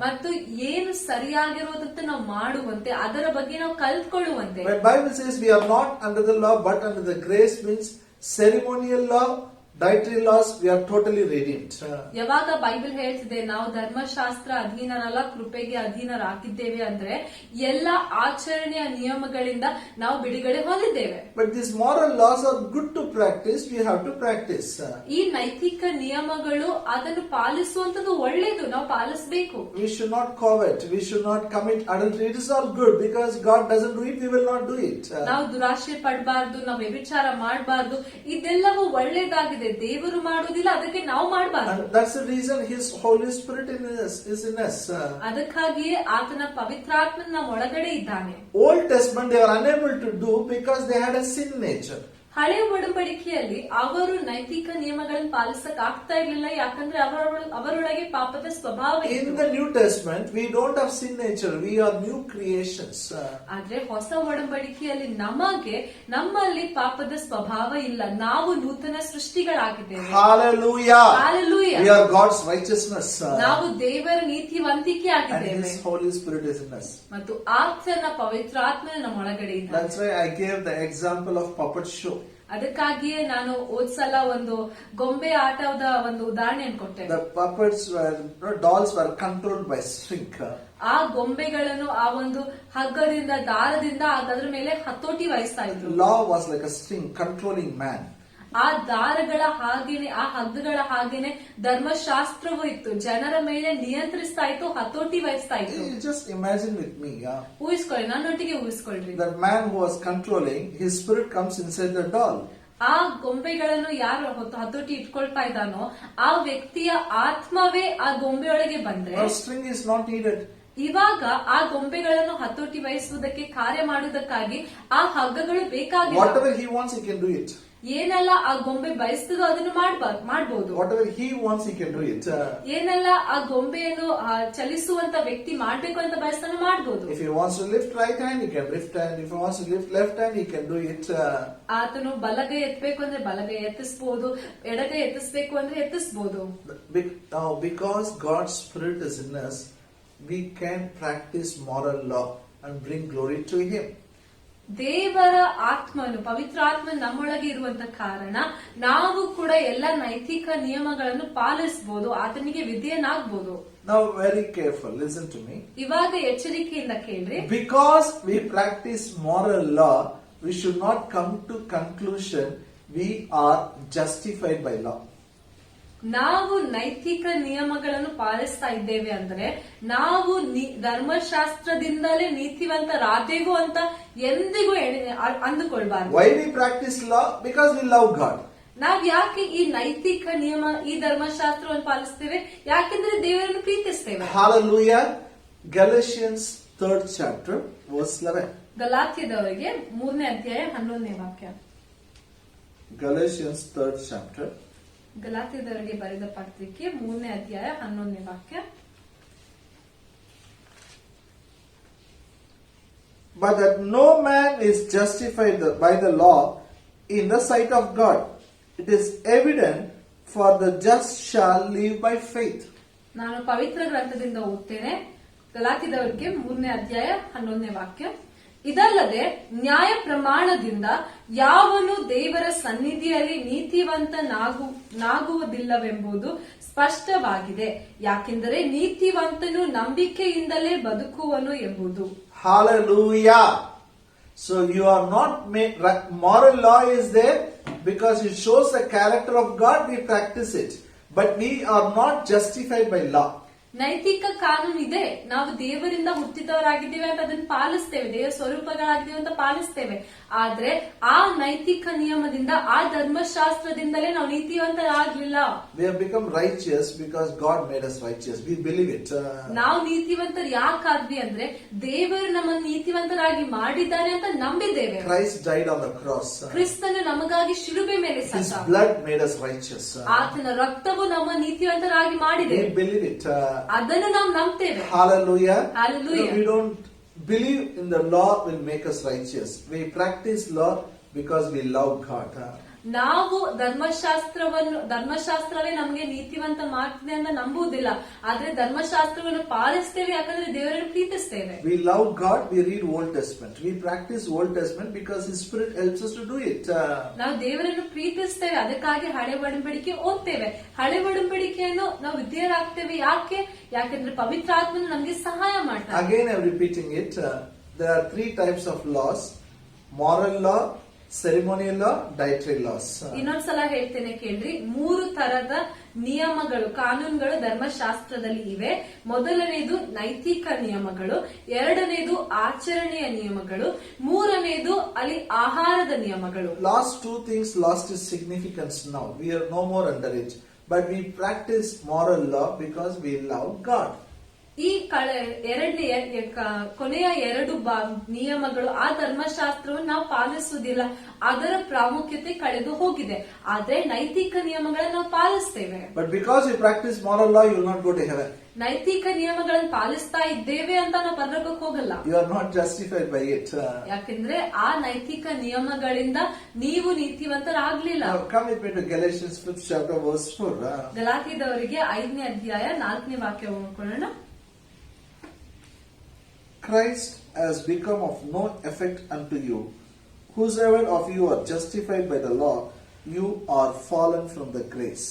ಮತ್ತು ಏನು ಸರಿಯಾಗಿರೋದಂತ ನಾವು ಮಾಡುವಂತೆ, ಅದರ ಬಗ್ಗೆ ನಾವು ಕಲ್ತ್ಕೊಳ್ಳುವಂತೆ. When Bible says we are not under the law but under the grace, means ceremonial law dietary laws, we are totally redeemed. ಯಾವಾಗ Bible ಹೇಳ್ತಿದೆ ನಾವು ಧರ್ಮಶಾಸ್ತ್ರ ಅಧೀನರಲ್ಲ ಕೃಪೆಗೆ ಅಧೀನರಾಗಿದ್ದೇವೆ ಅಂದ್ರೆ ಎಲ್ಲ ಆಚರಣೆಯ ನಿಯಮಗಳಿಂದ ನಾವು ಬಿಡುಗಡೆ ಹೊಂದಿದ್ದೇವೆ. But these moral laws are good to practice, we have to practice. ಈ ನೈತಿಕ ನಿಯಮಗಳು ಅದನ್ನು ಪಾಲಿಸುವಂತದ್ದು ಒಳ್ಳೇದು, ನಾವು ಪಾಲಿಸಬೇಕು. We should not covet, we should not commit adultery. It is all good because God doesn't do it, we will not do it. ನಾವು ದುರಾಶೆ ಪಡಬಾರ್ದು, ನಾವು ವ್ಯಭಿಚಾರ ಮಾಡಬಾರ್ದು, ಇದೆಲ್ಲವೂ ಒಳ್ಳೇದಾಗಿದೆ. ದೇವರು ಮಾಡುವುದಿಲ್ಲ, ಅದಕ್ಕೆ ನಾವು ಮಾಡಬಾರ್ದು. And that's the reason His Holy Spirit is in us. ಅದಕ್ಕಾಗಿಯೇ ಆತನ ಪವಿತ್ರಾತ್ಮ ನಮ್ಮ ಒಳಗಡೆ ಇದ್ದಾನೆ. Old Testament they were unable to do because they had a sin nature. ಹಳೆ ಒಡಂಬಡಿಕೆಯಲ್ಲಿ ಅವರು ನೈತಿಕ ನಿಯಮಗಳನ್ನು ಪಾಲಿಸಕ್ ಆಗ್ತಾ ಇರ್ಲಿಲ್ಲ, ಯಾಕಂದ್ರೆ ಅವರೊಳಗೆ ಪಾಪದ ಸ್ವಭಾವ ಇತ್ತು. In the New Testament we don't have sin nature, we are new creations. ಆದ್ರೆ ಹೊಸ ಒಡಂಬಡಿಕೆಯಲ್ಲಿ ನಮ್ಮಲ್ಲಿ ಪಾಪದ ಸ್ವಭಾವ ಇಲ್ಲ, ನಾವು ನೂತನ ಸೃಷ್ಟಿಗಳಾಗಿದ್ದೇವೆ. Hallelujah. Hallelujah. We are God's righteousness. ನಾವು ದೇವರ ನೀತಿವಂತಿಕೆ And ಆಗಿದ್ದೇವೆ His Holy Spirit is in us. ಮತ್ತು ಆತನ ಪವಿತ್ರಾತ್ಮ ನಮ್ಮ ಒಳಗಡೆ ಇದ್ದಾನೆ. That's why I gave the example of puppet show. ಅದಕ್ಕಾಗಿಯೇ ನಾನು ಹೋದ್ಸಲ ಒಂದು ಗೊಂಬೆ ಆಟದ ಒಂದು ಉದಾಹರಣೆಯನ್ನು ಕೊಟ್ಟೆ. The puppets dolls were controlled by string. ಆ ಗೊಂಬೆಗಳನ್ನು ಆ ಒಂದು ಹಗ್ಗದಿಂದ ದಾರದಿಂದ ಅದರ ಮೇಲೆ ಹತೋಟಿ ವಹಿಸ್ತಾ ಇದ್ರು. Law was like a string controlling man. ಆ ದಾರಗಳ ಹಾಗೇನೆ ಆ ಹಗ್ಗಗಳ ಹಾಗೇನೆ ಧರ್ಮಶಾಸ್ತ್ರವೂ ಇತ್ತು, ಜನರ ಮೇಲೆ ನಿಯಂತ್ರಿಸ್ತಾ ಇತ್ತು, ಹತೋಟಿ ವಹಿಸ್ತಾ ಇತ್ತು. You just imagine with me, ಊಹಿಸ್ಕೊಳ್ಳಿ, ನನ್ನೊಟ್ಟಿಗೆ ಊಹಿಸ್ಕೊಳ್ರಿ. that man who was controlling, his spirit comes inside the doll. ಆ ಗೊಂಬೆಗಳನ್ನು ಯಾರು ಹತೋಟಿ ಇಟ್ಕೊಳ್ತಾ ಇದ್ದಾನೋ ಆ ವ್ಯಕ್ತಿಯ ಆತ್ಮವೇ ಆ ಗೊಂಬೆಯೊಳಗೆ ಬಂದ್ರೆ Now string is not needed. ಇವಾಗ ಆ ಗೊಂಬೆಗಳನ್ನು ಹತೋಟಿ ವಹಿಸುವುದಕ್ಕೆ ಕಾರ್ಯ ಮಾಡುವುದಕ್ಕಾಗಿ ಆ ಹಗ್ಗಗಳು ಬೇಕಾಗಿಲ್ಲ. Whatever he wants, he can do it. ಏನೆಲ್ಲ ಆ ಗೊಂಬೆ ಬಯಸ್ತದೋ ಅದನ್ನು ಮಾಡಬಹುದು. Whatever he wants, he can do it. ಏನೆಲ್ಲ ಆ ಗೊಂಬೆಯನ್ನು ಚಲಿಸುವಂತ ವ್ಯಕ್ತಿ ಮಾಡ್ಬೇಕು ಅಂತ ಬಯಸ್ತಾನೋ ಮಾಡಬಹುದು. If he wants to lift right hand, he can lift hand. If he wants to lift left hand, he can do it. ಆತನು ಬಲಗೈ ಎತ್ತಬೇಕು ಅಂದ್ರೆ ಬಲಗೈ ಎತ್ತಿಸಬಹುದು, ಎಡಗೈ ಎತ್ತಿಸಬೇಕು ಅಂದ್ರೆ ಎತ್ತಿಸಬಹುದು. Now, because God's Spirit is in us, we can practice moral law and bring glory to Him. ದೇವರ ಆತ್ಮನು ಪವಿತ್ರ ಆತ್ಮ ನಮ್ಮೊಳಗೆ ಇರುವಂತ ಕಾರಣ ನಾವು ಕೂಡ ಎಲ್ಲ ನೈತಿಕ ನಿಯಮಗಳನ್ನು ಪಾಲಿಸಬಹುದು, ಆತನಿಗೆ ವಿಧೇಯನಾಗಬಹುದು. Now very careful, listen to me. ಇವಾಗ ಎಚ್ಚರಿಕೆಯಿಂದ ಕೇಳ್ರಿ. Because we practice moral law, we should not come to conclusion we are justified by law. ನಾವು ನೈತಿಕ ನಿಯಮಗಳನ್ನು ಪಾಲಿಸ್ತಾ ಇದ್ದೇವೆ ಅಂದ್ರೆ ನಾವು ಧರ್ಮಶಾಸ್ತ್ರದಿಂದಲೇ ನೀತಿವಂತರಾದೆವು ಅಂತ ಎಂದಿಗೂ ಅಂದುಕೊಳ್ಬಾರ್ದು. Why we practice law? Because we love God. ನಾವ್ ಯಾಕೆ ಈ ನೈತಿಕ ನಿಯಮ ಈ ಧರ್ಮಶಾಸ್ತ್ರವನ್ನು ಪಾಲಿಸ್ತೇವೆ? ಯಾಕೆಂದ್ರೆ ದೇವರನ್ನು ಪ್ರೀತಿಸ್ತೇವೆ. Hallelujah. Galatians 3rd chapter verse 11. ಗಲಾತ್ಯದವರಿಗೆ 3ನೇ ಅಧ್ಯಾಯ 11ನೇ ವಾಕ್ಯ. Galatians 3rd chapter. ಗಲಾತ್ಯದವರಿಗೆ ಬರೆದ ಪತ್ರಿಕೆ 3ನೇ ಅಧ್ಯಾಯ 11ನೇ ವಾಕ್ಯ. But that no man is justified by the law in the sight of God. It is evident, for the just shall live by faith. ನಾನು ಪವಿತ್ರ ಗ್ರಂಥದಿಂದ ಓದ್ತೇನೆ. ಗಲಾತ್ಯದವರಿಗೆ 3ನೇ ಅಧ್ಯಾಯ 11ನೇ ವಾಕ್ಯ. ಇದಲ್ಲದೆ ನ್ಯಾಯ ಪ್ರಮಾಣದಿಂದ ಯಾವನು ದೇವರ ಸನ್ನಿಧಿಯಲ್ಲಿ ನೀತಿವಂತನಾಗುವುದಿಲ್ಲವೆಂಬುದು ಸ್ಪಷ್ಟವಾಗಿದೆ, ಯಾಕೆಂದರೆ ನೀತಿವಂತನು ನಂಬಿಕೆಯಿಂದಲೇ ಬದುಕುವನು ಎಂಬುದು. Hallelujah. So you are not made, moral law is there because it shows the character of God, we practice it. But we are not justified by law. ನೈತಿಕ ಕಾನೂನು ಇದೆ, ನಾವು ದೇವರಿಂದ ಹುಟ್ಟಿದವರಾಗಿದ್ದೇವೆ ಅಂತ ಅದನ್ನು ಪಾಲಿಸ್ತೇವೆ, ದೇವರ ಸ್ವರೂಪಗಳಾಗಿದ್ದೇವೆ ಅಂತ ಪಾಲಿಸ್ತೇವೆ. ಆದ್ರೆ ಆ ನೈತಿಕ ನಿಯಮದಿಂದ ಆ ಧರ್ಮಶಾಸ್ತ್ರದಿಂದಲೇ ನಾವು ನೀತಿವಂತರಾಗ್ಲಿಲ್ಲ. We have become righteous because God made us righteous. We believe it. ನಾವು ನೀತಿವಂತರು ಯಾಕಾದ್ವಿ ಅಂದ್ರೆ ದೇವರು ನಮ್ಮನ್ನು ನೀತಿವಂತರಾಗಿ ಮಾಡಿದ್ದಾನೆ ಅಂತ ನಂಬಿದ್ದೇವೆ. Christ died on the cross. ಕ್ರಿಸ್ತನು ನಮಗಾಗಿ ಶಿಲುಬೆ ಮೇಲೆ His ಸತ್ತ. blood made us righteous. ಆತನ ರಕ್ತವು ನಮ್ಮ ನೀತಿವಂತರಾಗಿ ಮಾಡಿದೆ. We believe it. ಅದನ್ನು ನಾವು ನಂಬ್ತೇವೆ. Hallelujah. Hallelujah. We don't believe in the law will make us righteous. We practice law because we love God. ನಾವು ಧರ್ಮಶಾಸ್ತ್ರವೇ ನಮಗೆ ನೀತಿವಂತ ಮಾಡ್ತಿದೆ ಅಂತ ನಂಬುವುದಿಲ್ಲ, ಆದ್ರೆ ಧರ್ಮಶಾಸ್ತ್ರವನ್ನು ಪಾಲಿಸ್ತೇವೆ ಯಾಕಂದ್ರೆ ದೇವರನ್ನು ಪ್ರೀತಿಸ್ತೇವೆ. We love God, we read Old Testament. We practice Old Testament because His Spirit helps us to do it. ನಾವು ದೇವರನ್ನು ಪ್ರೀತಿಸ್ತೇವೆ, ಅದಕ್ಕಾಗಿ ಹಳೆ ಒಡಂಬಡಿಕೆ ಓದ್ತೇವೆ. ಹಳೆ ಒಡಂಬಡಿಕೆಯನ್ನು ನಾವು ವಿಧೇಯರಾಗ್ತೇವೆ. ಯಾಕೆಂದ್ರೆ ಪವಿತ್ರ ಆತ್ಮನು ನಮ್ಗೆ ಸಹಾಯ ಮಾಡ್ತಾರೆ. Again I'm repeating it. There are 3 types of laws: moral law, ceremonial law, dietary laws. ಇನ್ನೊಂದ್ಸಲ ಹೇಳ್ತೇನೆ ಕೇಳ್ರಿ. 3 ತರದ ನಿಯಮಗಳು, ಕಾನೂನುಗಳು ಧರ್ಮಶಾಸ್ತ್ರದಲ್ಲಿ ಇವೆ. ಮೊದಲನೇದು ನೈತಿಕ ನಿಯಮಗಳು, ಎರಡನೇದು ಆಚರಣೆಯ ನಿಯಮಗಳು, ಮೂರನೇದು ಅಲ್ಲಿ ಆಹಾರದ ನಿಯಮಗಳು. Last 2 things lost its significance now. We are no more under it. But we practice moral law because we love God. ಈ ಕೊನೆಯ 2 ನಿಯಮಗಳು ಆ ಧರ್ಮಶಾಸ್ತ್ರವನ್ನು ನಾವು ಪಾಲಿಸುವುದಿಲ್ಲ, ಅದರ ಪ್ರಾಮುಖ್ಯತೆ ಕಳೆದು ಹೋಗಿದೆ. ಆದ್ರೆ ನೈತಿಕ ನಿಯಮಗಳನ್ನು ನಾವು ಪಾಲಿಸ್ತೇವೆ. But because we practice moral law, you will not go to heaven. ನೈತಿಕ ನಿಯಮಗಳನ್ನು ಪಾಲಿಸ್ತಾ ಇದ್ದೇವೆ ಅಂತ ನಾವು ಪರಲೋಕಕ್ಕೆ ಹೋಗಲ್ಲ. You are not justified by it. ಯಾಕೆಂದ್ರೆ ಆ ನೈತಿಕ ನಿಯಮಗಳಿಂದ ನೀವು ನೀತಿವಂತರಾಗ್ಲಿಲ್ಲ. Now come with me to Galatians 5th chapter verse 4. ಗಲಾತ್ಯದವರಿಗೆ 5ನೇ ಅಧ್ಯಾಯ 4ನೇ ವಾಕ್ಯ ಓದ್ಕೊಳ್ಳೋಣ. Christ has become of no effect unto you. Whosoever of you are justified by the law, you are fallen from the grace.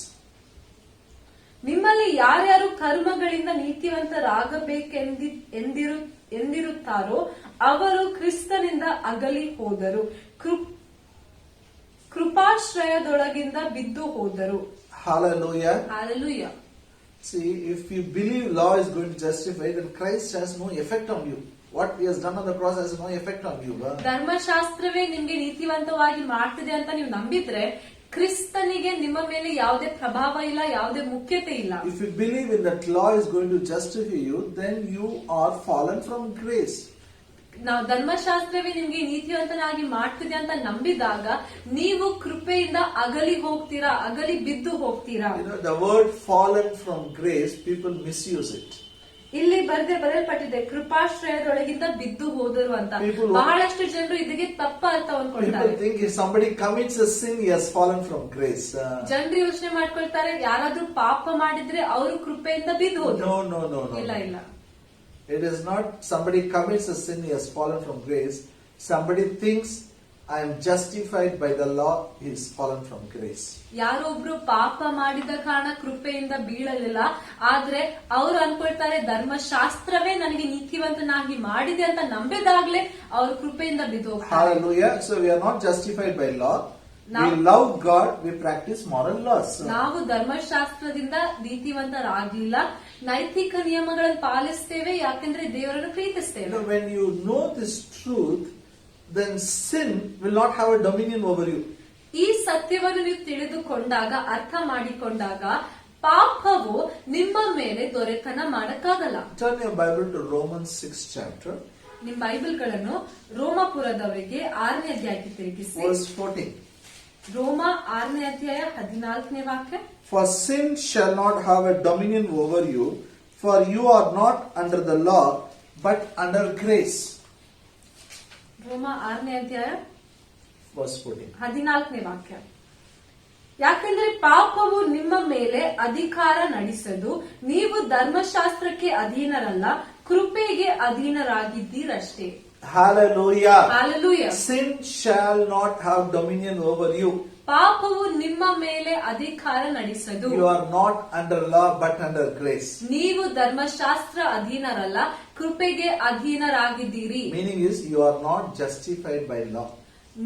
ನಿಮ್ಮಲ್ಲಿ ಯಾರ್ಯಾರು ಕರ್ಮಗಳಿಂದ ನೀತಿವಂತರಾಗಬೇಕೆಂದಿರುತ್ತಾರೋ ಅವರು ಕ್ರಿಸ್ತನಿಂದ ಅಗಲಿ ಹೋದರು, ಕೃಪಾಶ್ರಯದೊಳಗಿಂದ ಬಿದ್ದು ಹೋದರು. Hallelujah. Hallelujah. See, if you believe law is going to justify, then Christ has no effect on you. What He has done on the cross has no effect on you. ಧರ್ಮಶಾಸ್ತ್ರವೇ ನಿಮ್ಗೆ ನೀತಿವಂತವಾಗಿ ಮಾಡ್ತಿದೆ ಅಂತ ನೀವು ನಂಬಿದ್ರೆ ಕ್ರಿಸ್ತನಿಗೆ ನಿಮ್ಮ ಮೇಲೆ ಯಾವುದೇ ಪ್ರಭಾವ ಇಲ್ಲ, ಯಾವುದೇ ಮುಖ್ಯತೆ ಇಲ್ಲ. If you believe in that law is going to justify you, then you are fallen from grace. ನಾವು ಧರ್ಮಶಾಸ್ತ್ರವೇ ನಿಮ್ಗೆ ನೀತಿವಂತನಾಗಿ ಮಾಡ್ತಿದೆ ಅಂತ ನಂಬಿದಾಗ ನೀವು ಕೃಪೆಯಿಂದ ಅಗಲಿ ಹೋಗ್ತೀರಾ, ಅಗಲಿ ಬಿದ್ದು ಹೋಗ್ತೀರಾ. The word fallen from grace, people misuse it. ಇಲ್ಲಿ ಬರೆಯಲ್ಪಟ್ಟಿದೆ ಕೃಪಾಶ್ರಯದೊಳಗಿಂದ ಬಿದ್ದು ಹೋದರು ಅಂತ. ಬಹಳಷ್ಟು ಜನರು ಇದಕ್ಕೆ ತಪ್ಪ ಅರ್ಥ ಅಂದ್ಕೊಳ್ತಾರೆ. People think if somebody commits a sin, he has fallen from grace. ಜನರು ಯೋಚನೆ ಮಾಡ್ಕೊಳ್ತಾರೆ ಯಾರಾದ್ರೂ ಪಾಪ ಮಾಡಿದ್ರೆ ಅವರು ಕೃಪೆಯಿಂದ ಬಿದ್ದು ಹೋದ್ರು. No. ಇಲ್ಲ. It is not somebody commits a sin, he has fallen from grace. Somebody thinks I am justified by the law, he is fallen from grace. ಯಾರೊಬ್ರು ಪಾಪ ಮಾಡಿದ ಕಾರಣ ಕೃಪೆಯಿಂದ ಬೀಳಲಿಲ್ಲ, ಆದ್ರೆ ಅವ್ರು ಅನ್ಕೊಳ್ತಾರೆ ಧರ್ಮಶಾಸ್ತ್ರವೇ ನನಗೆ ನೀತಿವಂತನಾಗಿ ಮಾಡಿದೆ ಅಂತ ನಂಬಿದಾಗ್ಲೇ ಅವ್ರ ಕೃಪೆಯಿಂದ ಬಿದ್ದು ಹೋಗ್ತಾರೆ. Hallelujah. So we are not justified by law. We love God, we practice moral laws. ನಾವು ಧರ್ಮಶಾಸ್ತ್ರದಿಂದ ನೀತಿವಂತರಾಗ್ಲಿಲ್ಲ, ನೈತಿಕ ನಿಯಮಗಳನ್ನು ಪಾಲಿಸ್ತೇವೆ ಯಾಕೆಂದ್ರೆ ದೇವರನ್ನು ಪ್ರೀತಿಸ್ತೇವೆ. When you know this truth, then sin will not have a dominion over you. ಈ ಸತ್ಯವನ್ನು ನೀವು ತಿಳಿದುಕೊಂಡಾಗ, ಅರ್ಥ ಮಾಡಿಕೊಂಡಾಗ ಪಾಪವು ನಿಮ್ಮ ಮೇಲೆ ದೊರೆತನ ಮಾಡಕ್ಕಾಗಲ್ಲ. Turn your Bible to Romans 6th chapter. ನಿಮ್ಮ ಬೈಬಲ್ಗಳನ್ನು ರೋಮಾಪುರದವರಿಗೆ 6ನೇ ಅಧ್ಯಾಯಕ್ಕೆ ತಿರುಗಿಸಿ. Verse 14. ರೋಮ 6ನೇ ಅಧ್ಯಾಯ 14ನೇ ವಾಕ್ಯ. For sin shall not have a dominion over you, for you are not under the law, but under grace. ರೋಮ 6ನೇ ಅಧ್ಯಾಯ Verse 14. 14ನೇ ವಾಕ್ಯ. ಯಾಕೆಂದ್ರೆ ಪಾಪವು ನಿಮ್ಮ ಮೇಲೆ ಅಧಿಕಾರ ನಡೆಸದು, ನೀವು ಧರ್ಮಶಾಸ್ತ್ರಕ್ಕೆ ಅಧೀನರಲ್ಲ, ಕೃಪೆಗೆ ಅಧೀನರಾಗಿದ್ದೀರಷ್ಟೇ. Hallelujah. Hallelujah. Sin shall not have dominion over you. ಪಾಪವು ನಿಮ್ಮ ಮೇಲೆ ಅಧಿಕಾರ ನಡೆಸದು. You are not under law but under grace. ನೀವು ಧರ್ಮಶಾಸ್ತ್ರ ಅಧೀನರಲ್ಲ, ಕೃಪೆಗೆ ಅಧೀನರಾಗಿದ್ದೀರಿ. Meaning is you are not justified by law.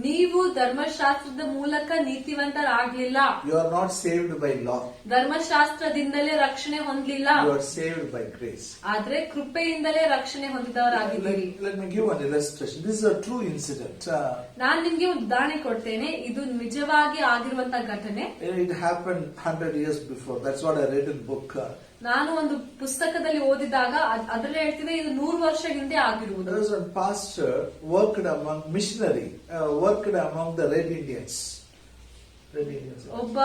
ನೀವು ಧರ್ಮಶಾಸ್ತ್ರದ ಮೂಲಕ ನೀತಿವಂತರಾಗ್ಲಿಲ್ಲ. You are not saved by law. ಧರ್ಮಶಾಸ್ತ್ರದಿಂದಲೇ ರಕ್ಷಣೆ ಹೊಂದಲಿಲ್ಲ. You are saved by grace. ಆದ್ರೆ ಕೃಪೆಯಿಂದಲೇ ರಕ್ಷಣೆ ಹೊಂದಿದವರಾಗಿದ್ದೀರಿ. Let me give one illustration. This is a true incident. ನಾನ್ ನಿಮ್ಗೆ ಒಂದು ಉದಾಹರಣೆ ಕೊಡ್ತೇನೆ. ಇದು ನಿಜವಾಗಿ ಆಗಿರುವಂತಹ ಘಟನೆ. It happened 100 years before. That's what I read in book. ನಾನು ಒಂದು ಪುಸ್ತಕದಲ್ಲಿ ಓದಿದಾಗ ಅದರಲ್ಲಿ ಹೇಳ್ತಿದೆ ಇದು 100 ವರ್ಷ ಹಿಂದೆ ಆಗಿರುವುದು. There was a pastor worked among missionary, worked among the Red Indians. Red Indians. ಒಬ್ಬ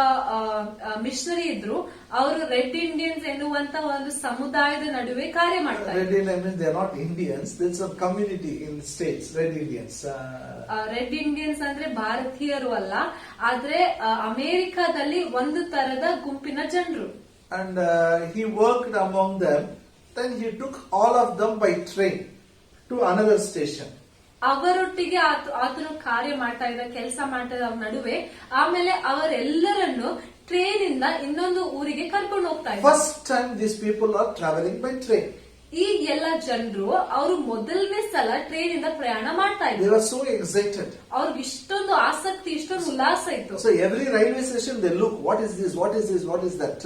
ಮಿಷನರಿ ಇದ್ರು. ಅವರು ರೆಡ್ ಇಂಡಿಯನ್ಸ್ ಎನ್ನುವಂತ ಒಂದು ಸಮುದಾಯದ ನಡುವೆ ಕಾರ್ಯ ಮಾಡ್ತಾರೆ. Red Indians means they are not Indians. There's a community in the states. Red Indians. Red Indians ಅಂದ್ರೆ ಭಾರತೀಯರು ಅಲ್ಲ, ಆದ್ರೆ ಅಮೆರಿಕಾದಲ್ಲಿ ಒಂದು ತರದ ಗುಂಪಿನ ಜನರು. And he worked among them. Then he took all of them by train to another station. ಅವರೊಟ್ಟಿಗೆ ಆತನು ಕಾರ್ಯ ಮಾಡ್ತಾ ಇದ್ದ, ಕೆಲಸ ಮಾಡ್ತಾ ಇದ್ದ ನಡುವೆ ಆಮೇಲೆ ಅವರೆಲ್ಲರನ್ನು ಟ್ರೈನ್ ಇಂದ ಇನ್ನೊಂದು ಊರಿಗೆ ಕರ್ಕೊಂಡು ಹೋಗ್ತಾ ಇದ್ದಾರೆ. First time these people are traveling by train. ಈ ಎಲ್ಲ ಜನರು ಅವರು ಮೊದಲನೇ ಸಲ ಟ್ರೈನ್ ಇಂದ ಪ್ರಯಾಣ ಮಾಡ್ತಾ They ಇದ್ರು. were so excited. ಅವ್ರಿಗೆ ಇಷ್ಟೊಂದು ಆಸಕ್ತಿ, ಇಷ್ಟೊಂದು ಉಲ್ಲಾಸ ಇತ್ತು. So every railway station they look, what is this, what is this, what is that.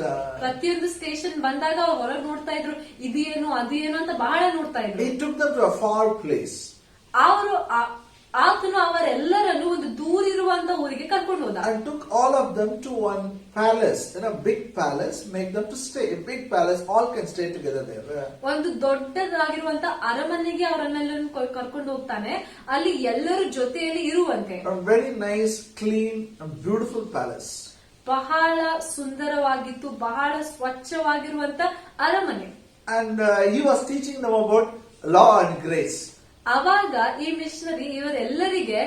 ಪ್ರತಿಯೊಂದು ಸ್ಟೇಷನ್ ಬಂದಾಗ ಅವ್ರು ಹೊರಗೆ ನೋಡ್ತಾ ಇದ್ರು, ಇದೇನು ಅದೇನು ಅಂತ ಬಹಳ ನೋಡ್ತಾ ಇದ್ರು. He took them to a far place. ಆತನು ಅವರೆಲ್ಲರನ್ನು ಒಂದು ದೂರಿರುವಂತ ಊರಿಗೆ ಕರ್ಕೊಂಡು ಹೋದ. And took all of them to one palace, in a big palace, make them to stay. A big palace, all can stay together there. ಒಂದು ದೊಡ್ಡದಾಗಿರುವಂತ ಅರಮನೆಗೆ ಅವರನ್ನೆಲ್ಲರನ್ನು ಕರ್ಕೊಂಡು ಹೋಗ್ತಾನೆ, ಅಲ್ಲಿ ಎಲ್ಲರೂ ಜೊತೆಯಲ್ಲಿ ಇರುವಂತೆ. A very nice, clean, and beautiful palace. ಬಹಳ ಸುಂದರವಾಗಿತ್ತು, ಬಹಳ ಸ್ವಚ್ಛವಾಗಿರುವಂತ ಅರಮನೆ. And he was teaching them about law and grace. ಅವಾಗ ಈ ಮಿಷನರಿ ಇವರೆಲ್ಲರಿಗೆ